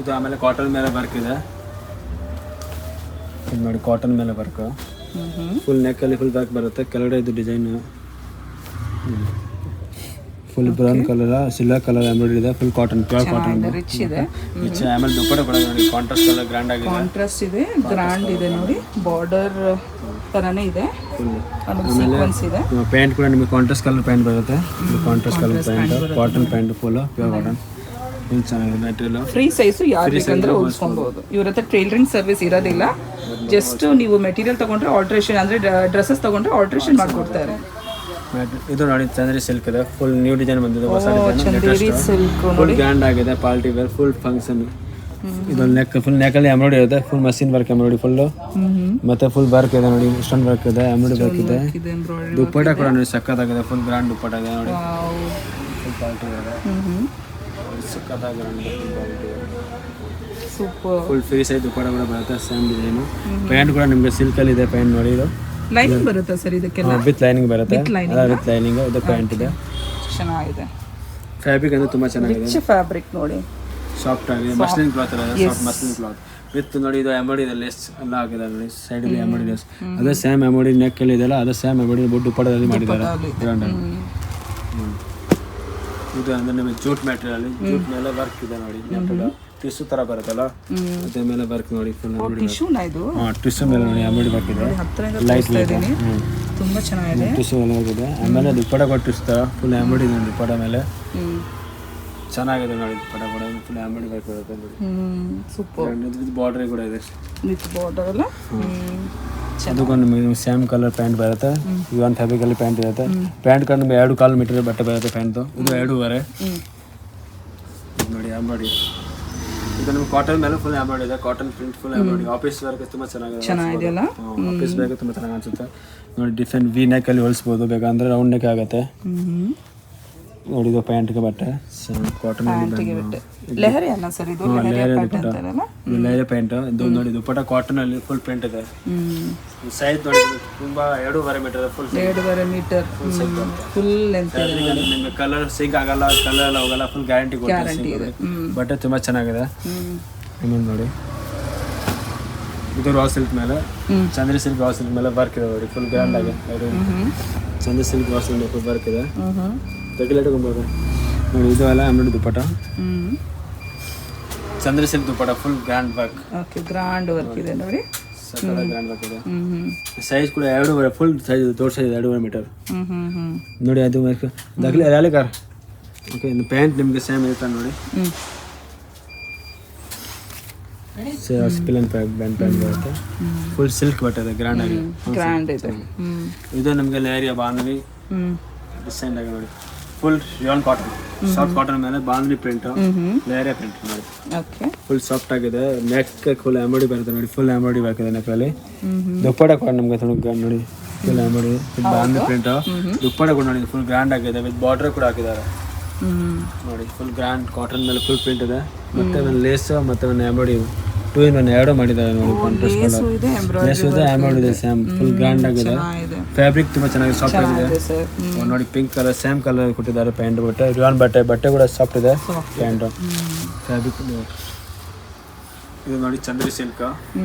ಇದು ಆಮೇಲೆ ಕಾಟನ್ ಮೇಲೆ ವರ್ಕ್ ಇದೆ, ಇದು ನೋಡಿ ಕಾಟನ್ ಮೇಲೆ ವರ್ಕ್, ಫುಲ್ ನೆಕ್ಕಲ್ಲಿ ಫುಲ್ ವರ್ಕ್ ಬರುತ್ತೆ. ಕೆಳಗಡೆ ಇದು design full brown colour, silver colour embroidery ಇದೆ, full cotton, pure cotton rich ಇದೆ. ಆಮೇಲೆ ದುಪ್ಪಟ್ಟ ಕೂಡ ನೋಡಿ, ಕಾಂಟ್ರಾಸ್ಟ್ ಕಲರ್ ಗ್ರ್ಯಾಂಡ್ ಆಗಿದೆ, ಕಾಂಟ್ರಾಸ್ಟ್ ಇದೆ, ಗ್ರ್ಯಾಂಡ್ ಇದೆ ನೋಡಿ, ಬಾರ್ಡರ್ ತರನೇ ಇದೆ, ಸೀಕ್ವೆನ್ಸ್ ಇದೆ. ಪ್ಯಾಂಟ್ ಕೂಡ ನಿಮಗೆ ಕಾಂಟ್ರಾಸ್ಟ್ ಕಲರ್ ಪ್ಯಾಂಟ್ ಬರುತ್ತೆ, contrast colour pant, cotton pant, full pure cotton, full ಚೆನ್ನಾಗಿದೆ ಮೆಟೀರಿಯಲ್. ಫ್ರೀ ಸೈಜು ಯಾರು ಬೇಕಂದ್ರೆ ಹೊಲ್ಸ್ಕೊಬಹುದು. ಇವ್ರ ಹತ್ರ ಟೈಲರಿಂಗ್ ಸರ್ವಿಸ್ ಇರೋದಿಲ್ಲ, ಜಸ್ಟ್ ನೀವು ಮೆಟೀರಿಯಲ್ ತಗೊಂಡ್ರೆ ಆಲ್ಟ್ರೇಷನ್, ಅಂದ್ರೆ ಡ್ರೆಸ್ಸಸ್ ತಗೊಂಡ್ರೆ ಆಲ್ಟ್ರೇಷನ್ ಮಾಡ್ಕೊಡ್ತಾರೆ. ಇದು ನೋಡಿ ಚಂದೇರಿ ಸಿಲ್ಕ್ ಇದೆ, ಫುಲ್ ನ್ಯೂ ಡಿಸೈನ್ ಬಂದಿದೆ, ಹೊಸ ಚಂದೇರಿ ಸಿಲ್ಕ್ ಫುಲ್ ಗ್ರ್ಯಾಂಡ್ ಆಗಿದೆ, ಪಾರ್ಟಿ ವೇರ್, ಫುಲ್ ಫಂಕ್ಷನ್. ಇದು ನೆಕ್ ಫುಲ್ ನೆಕಲ್ಲಿ ಎಂಬ್ರಾಯ್ಡ್ರಿ ಇರುತ್ತೆ, full machine work embroidery full, ಮತ್ತೆ ಫುಲ್ ವರ್ಕ್ ಇದೆ ನೋಡಿ, ಸ್ಟೋನ್ ವರ್ಕ್ ಇದೆ, ಎಂಬ್ರಾಯ್ಡ್ರಿ ವರ್ಕ್ ಇದೆ. ದುಪ್ಪಟ್ಟ ಕೂಡ ನೋಡಿ ಸಕ್ಕತ್ತಾಗಿದೆ, ಫುಲ್ ಗ್ರ್ಯಾಂಡ್ ದುಪ್ಪಟ್ಟ ಇದೆ ನೋಡಿ, ಫುಲ್ ಪಾರ್ಟಿ ವೇರ್ ಸಕ್ಕತ್ತಾಗಿದೆ, ಸೂಪರ್. ಫುಲ್ ಫ್ರೀ ಸೈಜ್ ದುಪ್ಪಟ್ಟ ಕೂಡ ಬರುತ್ತೆ, ಸೇಮ್ ಡಿಸೈನು. ಪ್ಯಾಂಟ್ ಕೂಡ ನಿಮಗೆ ಸಿಲ್ಕಲ್ಲಿ ಇದೆ, ಪ್ಯಾಂಟ್ ನೋಡಿ, ಇದು ಲೈನಿಂಗ್ ಬರುತ್ತೆ ಸರ್ ಇದಕ್ಕೆಲ್ಲ? ವಿತ್ ಲೈನಿಂಗ್ ಬರುತ್ತೆ, ವಿತ್ ಲೈನಿಂಗ್. ಇದು ಪ್ಯಾಂಟ್ ಇದೆ, ಚೆನ್ನಾಗಿದೆ. ಫ್ಯಾಬ್ರಿಕ್ ಅಂದ್ರೆ ತುಂಬಾ ಚೆನ್ನಾಗಿದೆ, ರಿಚ್ ಫ್ಯಾಬ್ರಿಕ್ ನೋಡಿ, ಸಾಫ್ಟ್ ಆಗಿದೆ, ಮಸ್ಲಿನ್ ಕ್ಲಾತ್ ಇದೆ, ಸಾಫ್ಟ್ ಮಸ್ಲಿನ್ ಕ್ಲಾತ್. ವಿತ್ ನೋಡಿ ಇದು ಎಂಬ್ರಾಯ್ಡಿ ಲೇಸ್ ಎಲ್ಲ ಹಾಕಿದ್ದಾರೆ ನೋಡಿ ಸೈಡಲ್ಲಿ ಎಂಬ್ರಾಯ್ಡಿ ಲೇಸ್ ಅದೇ ಸೇಮ್ ಎಂಬ್ರಾಯ್ಡಿ ನೆಕ್ ಅಲ್ಲಿ ಇದೆಯಲ್ಲ ಅದೇ ಸೇಮ್ ಎಂಬ್ರಾಯ್ಡಿ ದುಪ್ಪಟ್ಟದಲ್ಲಿ ಮಾಡಿದ್ದಾರೆ ಗ್ರ್ಯಾಂಡ್ ಆಗಿ. ಇದು ಅಂದ್ರೆ ನಿಮಗೆ ಜೂಟ್ ಮೆಟೀರಿಯಲ್ ಜೂಟ್ ಮೇಲೆ ವರ್ಕ್ ಇದೆ ನೋಡಿ ಟಿಶ್ಯೂ ತರ ಬರುತ್ತಲ್ಲ ಅದ್ರ ಮೇಲೆ ವರ್ಕ್ ನೋಡಿ ಫುಲ್ ಟಿಶ್ಯೂ ಇದು ಟಿಶ್ಯೂ ಮೇಲೆ ನೋಡಿ ಎಂಬ್ರಾಯ್ಡಿ ವರ್ಕ್ ಇದೆ ಹತ್ತಿರದಿಂದ ಲೈಟ್ ತೋರಿಸ್ತಾ ಇದ್ದೀನಿ ತುಂಬಾ ಚೆನ್ನಾಗಿದೆ ಟಿಶ್ಯೂ ಎಲ್ಲ ಹೋಗಿದೆ ಆಮೇಲೆ ದುಪ್ಪಟ ಕೊಟ್ಟಿಸ್ತಾ ಫುಲ್ ಎಂಬ್ರಾಯ್ಡಿ ಇದೆ ದುಪ್ಪಟ ಮೇಲೆ ಚೆನ್ನಾಗಿದೆ ನೋಡಿ ದುಪ್ಪಟ ಕೂಡ ಫುಲ್ ಎಂಬ್ರಾಯ್ಡಿ ವರ್ಕ್ ಬರುತ್ತೆ ನೋಡಿ ಸೂಪರ್ ಬಾರ್ಡರ್ ಕೂಡ ಇದೆ ವಿತ್ ಬಾರ್ಡರ್ ಅಲ್ಲ ಅದಕ್ಕೊಂದು ನಿಮಗೆ ಸೇಮ್ ಕಲರ್ ಪ್ಯಾಂಟ್ ಬರುತ್ತೆ ಇದು ಒಂದು ಫ್ಯಾಬ್ರಿಕಲ್ಲಿ ಪ್ಯಾಂಟ್ ಇರುತ್ತೆ ಪ್ಯಾಂಟ್ ಕಂಡು ನಿಮಗೆ 2.25 ಮೀಟರ್ ಬಟ್ಟೆ ಬರುತ್ತೆ ಪ್ಯಾಂಟ್ದು ಇದು 2.5 ನೋಡಿ ಎಂಬ್ರಾಯ್ಡಿ ಇದು ನಿಮ್ಗೆ ಕಾಟನ್ ಮೇಲೆ ಫುಲ್ ಎಂಬ್ರಾಯ್ಡಿ ಇದೆ cotton print full embroidery office work ತುಂಬ ಚೆನ್ನಾಗಿದೆಯಲ್ಲ ಆಫೀಸ್ ಬೇಕು ತುಂಬ ಚೆನ್ನಾಗಿ ಅನ್ಸುತ್ತೆ ನೋಡಿ ಡಿಫ್ರೆಂಟ್ ವಿ ನೆಕ್ಕಲ್ಲಿ ಹೊಲಿಸ್ಬೋದು ಬೇಕಂದ್ರೆ ರೌಂಡ್ ನೆಕ್ ಆಗುತ್ತೆ ನೋಡಿ ಇದು ಪ್ಯಾಂಟ್ಗೆ ಬಟ್ಟೆ ಕಾಟನ್ ಲೆಹರಿ ಅಲ್ಲ ಸರ್ ಇದು ಲೇಯರ್ ಪ್ಯಾಂಟ್ ಇದು ನೋಡಿ ದುಪ್ಪಟ ಕಾಟನ್ ಅಲ್ಲಿ ಫುಲ್ ಪ್ರಿಂಟ್ ಇದೆ ಸೈಜ್ ನೋಡಿ ತುಂಬಾ 2.5 metre full 2.5 metre full length ನಿಮಗೆ ಕಲರ್ ಸಿಂಕ್ ಆಗಲ್ಲ ಕಲರ್ ಎಲ್ಲ ಹೋಗಲ್ಲ ಫುಲ್ ಗ್ಯಾರಂಟಿ ಕೊಡ್ತಾರೆ ಬಟ್ಟೆ ತುಂಬಾ ಚೆನ್ನಾಗಿದೆ ಇನ್ನೊಂದು ನೋಡಿ ಇದು ರಾ ಸಿಲ್ಕ್ ಮೇಲೆ ಚಂದ್ರಿ ಸಿಲ್ಕ್ ರಾ ಸಿಲ್ಕ್ ಮೇಲೆ ವರ್ಕ್ ಇದೆ ನೋಡಿ ಫುಲ್ ಗ್ರ್ಯಾಂಡ್ ಆಗಿ Chandri silk raw silk full work ಇದೆ ತೆಗಿಲೇಟ್ ನೋಡಿ ಇದು ಎಲ್ಲ embroidery dupatta Chandri silk dupatta full grand work okay grand work ಇದೆ ನೋಡಿ ಸಕಲ ಗ್ರ್ಯಾಂಡ್ ವರ್ಕ್ ಇದೆ ಸೈಜ್ ಕೂಡ 2.5 ಫುಲ್ ಸೈಜ್ ದೊಡ್ಡ ಸೈಜ್ 2.5 ಮೀಟರ್ ನೋಡಿ ಅದು ದಗಲಿ ರಾಲಿ ಕಾರ್ ಓಕೆ ಇದು ಪ್ಯಾಂಟ್ ನಿಮಗೆ ಸೇಮ್ ಇರುತ್ತೆ ನೋಡಿ ಸ್ಪಿಲನ್ ಪ್ಯಾಂಟ್ ಬರುತ್ತೆ ಫುಲ್ ಸಿಲ್ಕ್ ಬಟ್ಟೆ ಇದೆ ಗ್ರ್ಯಾಂಡ್ ಆಗಿ ಇದೆ ಇದು ನಮಗೆ ಲೇರಿಯಾ ಬಾಂಧವಿ ಡಿಸೈನ್ ಆಗಿ ನೋಡಿ full rayon cotton soft cotton ಮೇಲೆ ಬಾಂಧವಿ ಪ್ರಿಂಟ್ ಲೇರಿಯಾ ಪ್ರಿಂಟ್ ನೋಡಿ ಓಕೆ ಫುಲ್ ಸಾಫ್ಟ್ ಆಗಿದೆ ನೆಕ್ ಫುಲ್ ಎಂಬ್ರಾಯ್ಡಿ ಬರುತ್ತೆ ನೋಡಿ ಫುಲ್ ಎಂಬ್ರಾಯ್ಡಿ ಹಾಕಿದೆ ನೆಕ್ಕಲ್ಲಿ ದುಪ್ಪಟ ಕೂಡ ನಮಗೆ ನೋಡಿ ಫುಲ್ ಎಂಬ್ರಾಯ್ಡಿ ಬಾಂಧವಿ ಪ್ರಿಂಟ್ ದುಪ್ಪಟ ಕೂಡ ನೋಡಿ ಫುಲ್ ಗ್ರ್ಯಾಂಡ್ ಆಗಿದೆ ವಿತ್ ಬಾರ್ಡರ್ ಕೂಡ ಹಾಕಿದ್ದಾರೆ ನೋಡಿ ಫುಲ್ ಗ್ರ್ಯಾಂಡ್ ಕಾಟನ್ ಮೇಲೆ ಫುಲ್ ಪ್ರಿಂಟ್ ಇದೆ ಮತ್ತೆ ಒಂದು ಲೇಸ್ ಮತ್ತೆ ಒಂದು ಎಂಬ್ರಾಯ್ಡಿ 2 in 1 ಎರಡು ಮಾಡಿದ್ದಾರೆ ನೋಡಿ ಕಾಂಟ್ರಾಸ್ಟ್ ಕಲರ್ ಲೇಸ್ ಇದೆ ಎಂಬ್ರಾಯ್ಡಿ ಇದೆ ಸೇಮ್ ಫುಲ್ ಗ್ರ್ಯಾಂಡ್ ಆಗಿದೆ ಫ್ಯಾಬ್ರಿಕ್ ತುಂಬಾ ಚೆನ್ನಾಗಿದೆ ಸಾಫ್ಟ್ ಆಗಿದೆ ನೋಡಿ ಪಿಂಕ್ ಕಲರ್ ಸೇಮ್ ಕಲರ್ ಕೊಟ್ಟಿದ್ದಾರೆ ಪ್ಯಾಂಟ್ ಬಟ್ಟೆ ರಿಯಾನ್ ಬಟ್ಟೆ ಕೂಡ ಸಾಫ್ಟ್ ಇದೆ ಪ್ಯಾಂಟ್ ಫ್ಯಾಬ್ರಿಕ್ ಇದು ನೋಡಿ ಚಂದ್ರಿ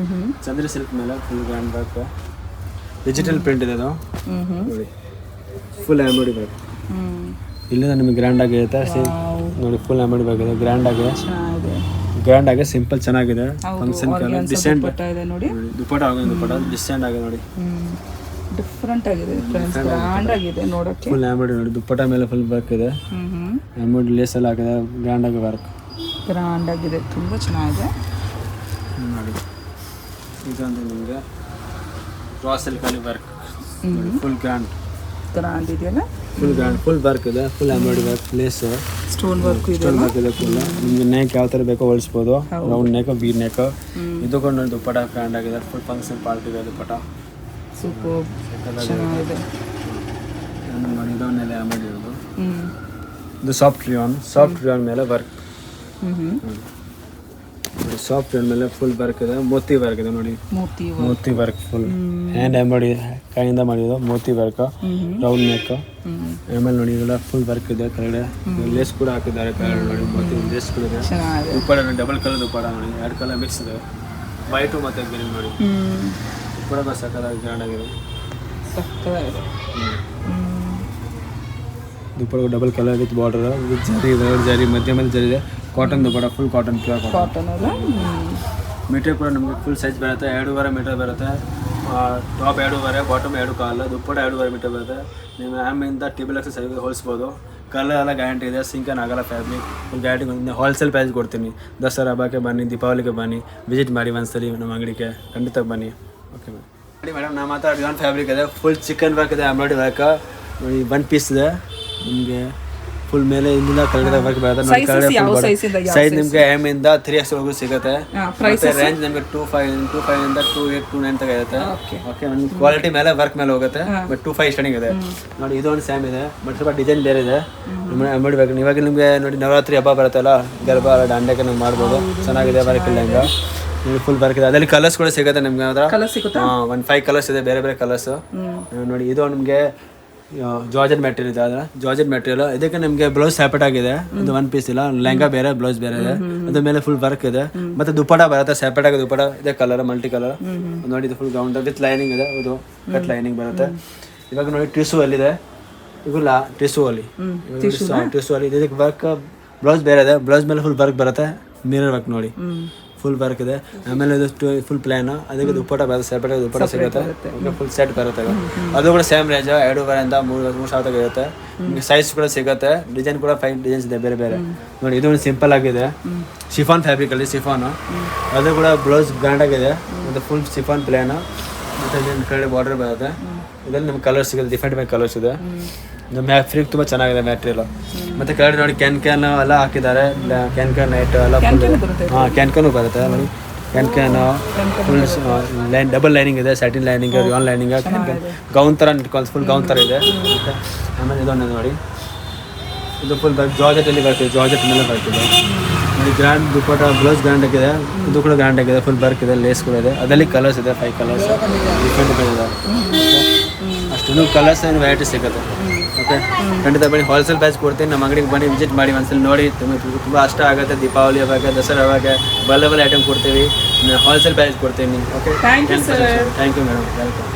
ಸಿಲ್ಕ್ ಮೇಲೆ full grand work digital print ಇದೆ ಅದು ನೋಡಿ ಫುಲ್ ಎಂಬ್ರಾಯ್ಡಿ ವರ್ಕ್ ಇಲ್ಲಿಂದ ನಿಮಗೆ ಗ್ರ್ಯಾಂಡ್ ಆಗಿರುತ್ತೆ ನೋಡಿ ಫುಲ್ ಎಂಬ್ರಾಯ್ಡಿ ವರ್ಕ್ ಇದೆ ಗ್ರ್ಯಾಂಡ್ ಆಗಿ ಸಿಂಪಲ್ ಚೆನ್ನಾಗಿದೆ ಫಂಕ್ಷನ್ ಕಲರ್ ಡಿಸೆಂಟ್ ನೋಡಿ ದುಪ್ಪಟ ಆಗಿದೆ ದುಪ್ಪಟ ಡಿಸೆಂಟ್ ಆಗಿದೆ ನೋಡಿ ಡಿಫರೆಂಟ್ ಆಗಿದೆ ಫ್ರೆಂಡ್ಸ್ ಗ್ರ್ಯಾಂಡ್ ಆಗಿದೆ ನೋಡಕ್ಕೆ ಫುಲ್ ಎಂಬ್ರಾಯ್ಡಿ ನೋಡಿ ದುಪ್ಪಟ ಮೇಲೆ ಫುಲ್ ವರ್ಕ್ ಇದೆ ಎಂಬ್ರಾಯ್ಡಿ ಲೇಸ್ ಎಲ್ಲ ಹಾಕಿದೆ ಗ್ರ್ಯಾಂಡ್ ಆಗಿ ವರ್ಕ್ ಗ್ರ್ಯಾಂಡ್ ಆಗಿದೆ ತುಂಬ ಚೆನ್ನಾಗಿದೆ ನೋಡಿ ಇದೊಂದು ನಿಮಗೆ ರಾ ಸಿಲ್ಕ್ ಅಲ್ಲಿ ವರ್ಕ್ ಫುಲ್ ಗ್ರ್ಯಾಂಡ್ ಇದೆಯಲ್ಲ ಫುಲ್ ವರ್ಕ್ ಇದೆ full embroidery work lace stone work ಇದೆ ಫುಲ್ ನಿಮಗೆ ನೆಕ್ ಯಾವ ಥರ ಬೇಕೋ ಹೊಲಿಸ್ಬೋದು ರೌಂಡ್ ನೆಕ್ ವಿ ನೆಕ್ ಇದಕ್ಕೊಂದು ದುಪ್ಪಟ ಗ್ರ್ಯಾಂಡ್ ಆಗಿದೆ ಫುಲ್ ಫಂಕ್ಷನ್ ಪಾರ್ಟಿ ಇದೆ ದುಪ್ಪಟ ಸೂಪರ್ ಚೆನ್ನಾಗಿದೆ ನೋಡಿ ಇದನ್ನೆಲ್ಲ ಎಂಬ್ರಾಯ್ಡಿ ಇರೋದು ಇದು ಸಾಫ್ಟ್ ರಿಯಾನ್ ಮೇಲೆ ವರ್ಕ್ ಸಾಫ್ಟ್ ರಿಯಾನ್ ಮೇಲೆ ಫುಲ್ ವರ್ಕ್ ಇದೆ ಮೋತಿ ವರ್ಕ್ ಇದೆ ನೋಡಿ moti work full hand embroidery ಕೈಯಿಂದ ಮಾಡಿರೋದು ಮೋತಿ ವರ್ಕ್ ರೌಂಡ್ ನೆಕ್ ಆಮೇಲೆ ನೋಡಿ ಇದೆಲ್ಲ ಫುಲ್ ವರ್ಕ್ ಇದೆ ಕೆಳಗಡೆ ಲೇಸ್ ಕೂಡ ಹಾಕಿದ್ದಾರೆ ಕೆಳಗಡೆ ನೋಡಿ ಮೋತಿ ಲೇಸ್ ಕೂಡ ಇದೆ ದುಪ್ಪಟ ಡಬಲ್ ಕಲರ್ ದುಪ್ಪಟ ನೋಡಿ 2 ಕಲರ್ ಮಿಕ್ಸ್ ಇದೆ ವೈಟು ಮತ್ತು ಗ್ರೀನ್ ನೋಡಿ ದುಪ್ಪಟ ಸಕ್ಕತ್ತಾಗಿ ಗ್ರ್ಯಾಂಡ್ ಆಗಿದೆ dupatta double colour with border with zari ಮಧ್ಯ ಜರಿ ಇದೆ cotton dupatta full cotton pure cotton metre ಕೂಡ ನಮಗೆ ಫುಲ್ ಸೈಜ್ ಬರುತ್ತೆ 2.5 ಮೀಟರ್ ಬರುತ್ತೆ ಟಾಪ್ 2.5 ಬಾಟಮ್ 2 ಕಾಲು ದುಪ್ಪಟ 2.5 ಮೀಟರ್ ಬರುತ್ತೆ ನೀವು ಆಮಿಂದ ಟೇಬಲ್ ಎಕ್ಸಸ್ ಹೋಲಿಸ್ಬೋದು ಕಲರ್ ಎಲ್ಲ ಗ್ಯಾರಂಟಿ ಇದೆ ಸಿಂಕನ್ ಆಗಲ್ಲ ಫ್ಯಾಬ್ರಿಕ್ ಫುಲ್ ಗ್ಯಾರಂಟಿ ಬಂದಿದೆ ಹೋಲ್ಸೇಲ್ ಪ್ರೈಸ್ ಕೊಡ್ತೀನಿ ದಸರಾ ಹಬ್ಬಕ್ಕೆ ಬನ್ನಿ ದೀಪಾವಳಿಗೆ ಬನ್ನಿ ವಿಸಿಟ್ ಮಾಡಿ ಒಂದ್ಸಲಿ ನಮ್ಮ ಅಂಗಡಿಗೆ ಖಂಡಿತ ಬನ್ನಿ ಓಕೆ ಮೇಡಮ್ ನಮ್ಮ ಹತ್ರ ರಿಯಾನ್ ಫ್ಯಾಬ್ರಿಕ್ ಇದೆ ಫುಲ್ ಚಿಕನ್ ವರ್ಕ್ ಇದೆ ಎಂಬ್ರಾಯ್ಡಿ ವರ್ಕ್ ನೋಡಿ 1 ಪೀಸ್ ಇದೆ ನಿಮಗೆ ಫುಲ್ ಮೇಲೆ ಇಲ್ಲಿಂದ ಕೆಳಗಡೆ ವರ್ಕ್ ಬರುತ್ತೆ ಸೈಜ್ ನಿಮಗೆ ಎಮ್ ಇಂದ 3X ವರೆಗೂ ಸಿಗುತ್ತೆ ರೇಂಜ್ ನಿಮಗೆ 2.5 ಇಂದ 2.8 2.9 ತನಕ ಇರುತ್ತೆ ಓಕೆ ಒಂದು ಕ್ವಾಲಿಟಿ ಮೇಲೆ ವರ್ಕ್ ಮೇಲೆ ಹೋಗುತ್ತೆ ಬಟ್ 2.5 ಸ್ಟಾರ್ಟಿಂಗ್ ಇದೆ ನೋಡಿ ಇದೊಂದು ಸ್ಯಾಮ್ ಇದೆ ಬಟ್ ಸ್ವಲ್ಪ ಡಿಸೈನ್ ಬೇರೆ ಇದೆ ಮಾಡಬೇಕು ಇವಾಗ ನಿಮಗೆ ನೋಡಿ ನವರಾತ್ರಿ ಹಬ್ಬ ಬರುತ್ತಲ್ಲ ಗರ್ಭ ದಾಂಡ್ಯಕ್ಕೆ ನೀವು ಮಾಡ್ಬೋದು ಚೆನ್ನಾಗಿದೆ ವರ್ಕ್ ಇಲ್ಲ ಹಿಂಗೆ ಫುಲ್ ವರ್ಕ್ ಇದೆ ಅದರಲ್ಲಿ ಕಲರ್ಸ್ ಕೂಡ ಸಿಗುತ್ತೆ ನಿಮ್ಗೆ ಹತ್ರ 1 5 ಕಲರ್ಸ್ ಇದೆ ಬೇರೆ ಕಲರ್ಸ್ ನೋಡಿ ಇದು ನಿಮಗೆ ಜಾರ್ಜೆಟ್ ಮೆಟೀರಿಯಲ್ ಇದೆ ಅದರ ಜಾರ್ಜೆಟ್ ಮೆಟೀರಿಯಲ್ ಇದಕ್ಕೆ ನಿಮಗೆ ಬ್ಲೌಸ್ ಸೆಪರೇಟ್ ಆಗಿದೆ ಇದು ಒನ್ ಪೀಸ್ ಇಲ್ಲ ಲೆಹಂಗಾ ಬೇರೆ ಬ್ಲೌಸ್ ಬೇರೆ ಇದೆ ಅದ್ರ ಮೇಲೆ ಫುಲ್ ವರ್ಕ್ ಇದೆ ಮತ್ತೆ ದುಪ್ಪಟ ಬರುತ್ತೆ ಸೆಪರೇಟ್ ಆಗಿ ದುಪ್ಪಟ ಇದೆ ಕಲರ್ ಮಲ್ಟಿ ಕಲರ್ ನೋಡಿ ಇದು ಫುಲ್ ಗೌನ್ ವಿತ್ ಲೈನಿಂಗ್ ಇದೆ ಇದು ಕಟ್ ಲೈನಿಂಗ್ ಬರುತ್ತೆ ಇವಾಗ ನೋಡಿ ಟಿಶ್ಯೂ ಅಲ್ಲಿ ಇದೆ ಇವೆಲ್ಲ ಟಿಶ್ಯೂ ಅಲ್ಲಿ ಟಿಶ್ಯೂ ಅಲ್ಲಿ ಇದಕ್ಕೆ ವರ್ಕ್ ಬ್ಲೌಸ್ ಬೇರೆ ಇದೆ ಬ್ಲೌಸ್ ಮೇಲೆ ಫುಲ್ ವರ್ಕ್ ಬರುತ್ತೆ ಮಿರರ್ ವರ್ಕ್ ನೋಡಿ ಫುಲ್ ವರ್ಕ್ ಇದೆ ಆಮೇಲೆ ಇದು ಫುಲ್ ಪ್ಲಾನ್ ಅದಕ್ಕೆ ದುಪ್ಪಟ ಬರುತ್ತೆ ಸೆಪರೇಟ್ ಆಗಿ ದುಪ್ಪಟ ಸಿಗುತ್ತೆ ಫುಲ್ ಸೆಟ್ ಬರುತ್ತೆ ಅದು ಕೂಡ ಸೇಮ್ ರೇಂಜ್ 2,500 3,000 ಇರುತ್ತೆ ನಿಮಗೆ ಸೈಜ್ ಕೂಡ ಸಿಗುತ್ತೆ ಡಿಸೈನ್ ಕೂಡ 5 ಡಿಸೈನ್ಸ್ ಇದೆ ಬೇರೆ ಬೇರೆ ನೋಡಿ ಇದು ಒಂದು ಸಿಂಪಲ್ ಆಗಿದೆ ಶಿಫಾನ್ ಫ್ಯಾಬ್ರಿಕ್ ಅಲ್ಲಿ ಶಿಫಾನ್ ಅದು ಕೂಡ ಬ್ಲೌಸ್ ಗ್ರ್ಯಾಂಡ್ ಆಗಿದೆ ಮತ್ತು ಫುಲ್ ಶಿಫಾನ್ ಪ್ಲಾನ್ ಮತ್ತು ಇದನ್ನ ಕಡೆ ಬಾರ್ಡರ್ ಬರುತ್ತೆ ಇದರಲ್ಲಿ ನಿಮ್ಗೆ ಕಲರ್ ಸಿಗುತ್ತೆ ಡಿಫ್ರೆಂಟ್ ಕಲರ್ಸ್ ಇದೆ ನಮ್ಮ ಫ್ಯಾಬ್ರಿಕ್ ತುಂಬ ಚೆನ್ನಾಗಿದೆ ಮ್ಯಾಟ್ರಿಯಲ್ ಮತ್ತು ಕೆಳಗಡೆ ನೋಡಿ ಕ್ಯಾನ್ ಎಲ್ಲ ಹಾಕಿದ್ದಾರೆ ಕ್ಯಾನ್ ನೈಟ್ ಎಲ್ಲ ಫುಲ್ ಕ್ಯಾನ್ ಬರುತ್ತೆ ನೋಡಿ ಕ್ಯಾನ್ ಫುಲ್ ಲೈನ್ ಡಬಲ್ ಲೈನಿಂಗ್ ಇದೆ satin lining rayon lining gown ಥರ ಫುಲ್ ಗೌನ್ ಥರ ಇದೆ ಆಮೇಲೆ ಇದೊಂದು ನೋಡಿ ಇದು ಫುಲ್ ಜಾರ್ಜೆಟಲ್ಲಿ ಬರ್ತದೆ ಜಾರ್ಜೆಟ್ ಮೇಲೆ ಬರ್ತದೆ ನೋಡಿ ಗ್ರ್ಯಾಂಡ್ ದುಪ್ಪಟ ಬ್ಲೌಸ್ ಗ್ರ್ಯಾಂಡ್ ಆಗಿದೆ ಇದು ಕೂಡ ಗ್ರ್ಯಾಂಡ್ ಆಗಿದೆ ಫುಲ್ ವರ್ಕ್ ಇದೆ ಲೇಸ್ ಕೂಡ ಇದೆ ಅದರಲ್ಲಿ ಕಲರ್ಸ್ ಇದೆ 5 ಕಲರ್ಸ್ ಡಿಫ್ರೆಂಟ್ ಇದೆ ಅಷ್ಟು ಕಲರ್ಸ್ ಆ್ಯಂಡ್ ವೆರೈಟಿ ಸಿಗುತ್ತೆ ಓಕೆ ಖಂಡಿತ ಬನ್ನಿ ಹೋಲ್ಸೇಲ್ ಪ್ರೈಸ್ ಕೊಡ್ತೀನಿ ನಮ್ಮ ಅಂಗಡಿಗೆ ಬನ್ನಿ ವಿಸಿಟ್ ಮಾಡಿ ಒಂದ್ಸಲ ನೋಡಿ ತುಂಬ ಅಷ್ಟ ಆಗುತ್ತೆ ದೀಪಾವಳಿ ಅವಾಗ ದಸರಾ ಅವಾಗ ಬಲ್ಲೆ ಐಟಮ್ ಕೊಡ್ತೀವಿ ಹೋಲ್ಸೇಲ್ ಪ್ರೈಸ್ ಕೊಡ್ತೀನಿ okay thank you madam welcome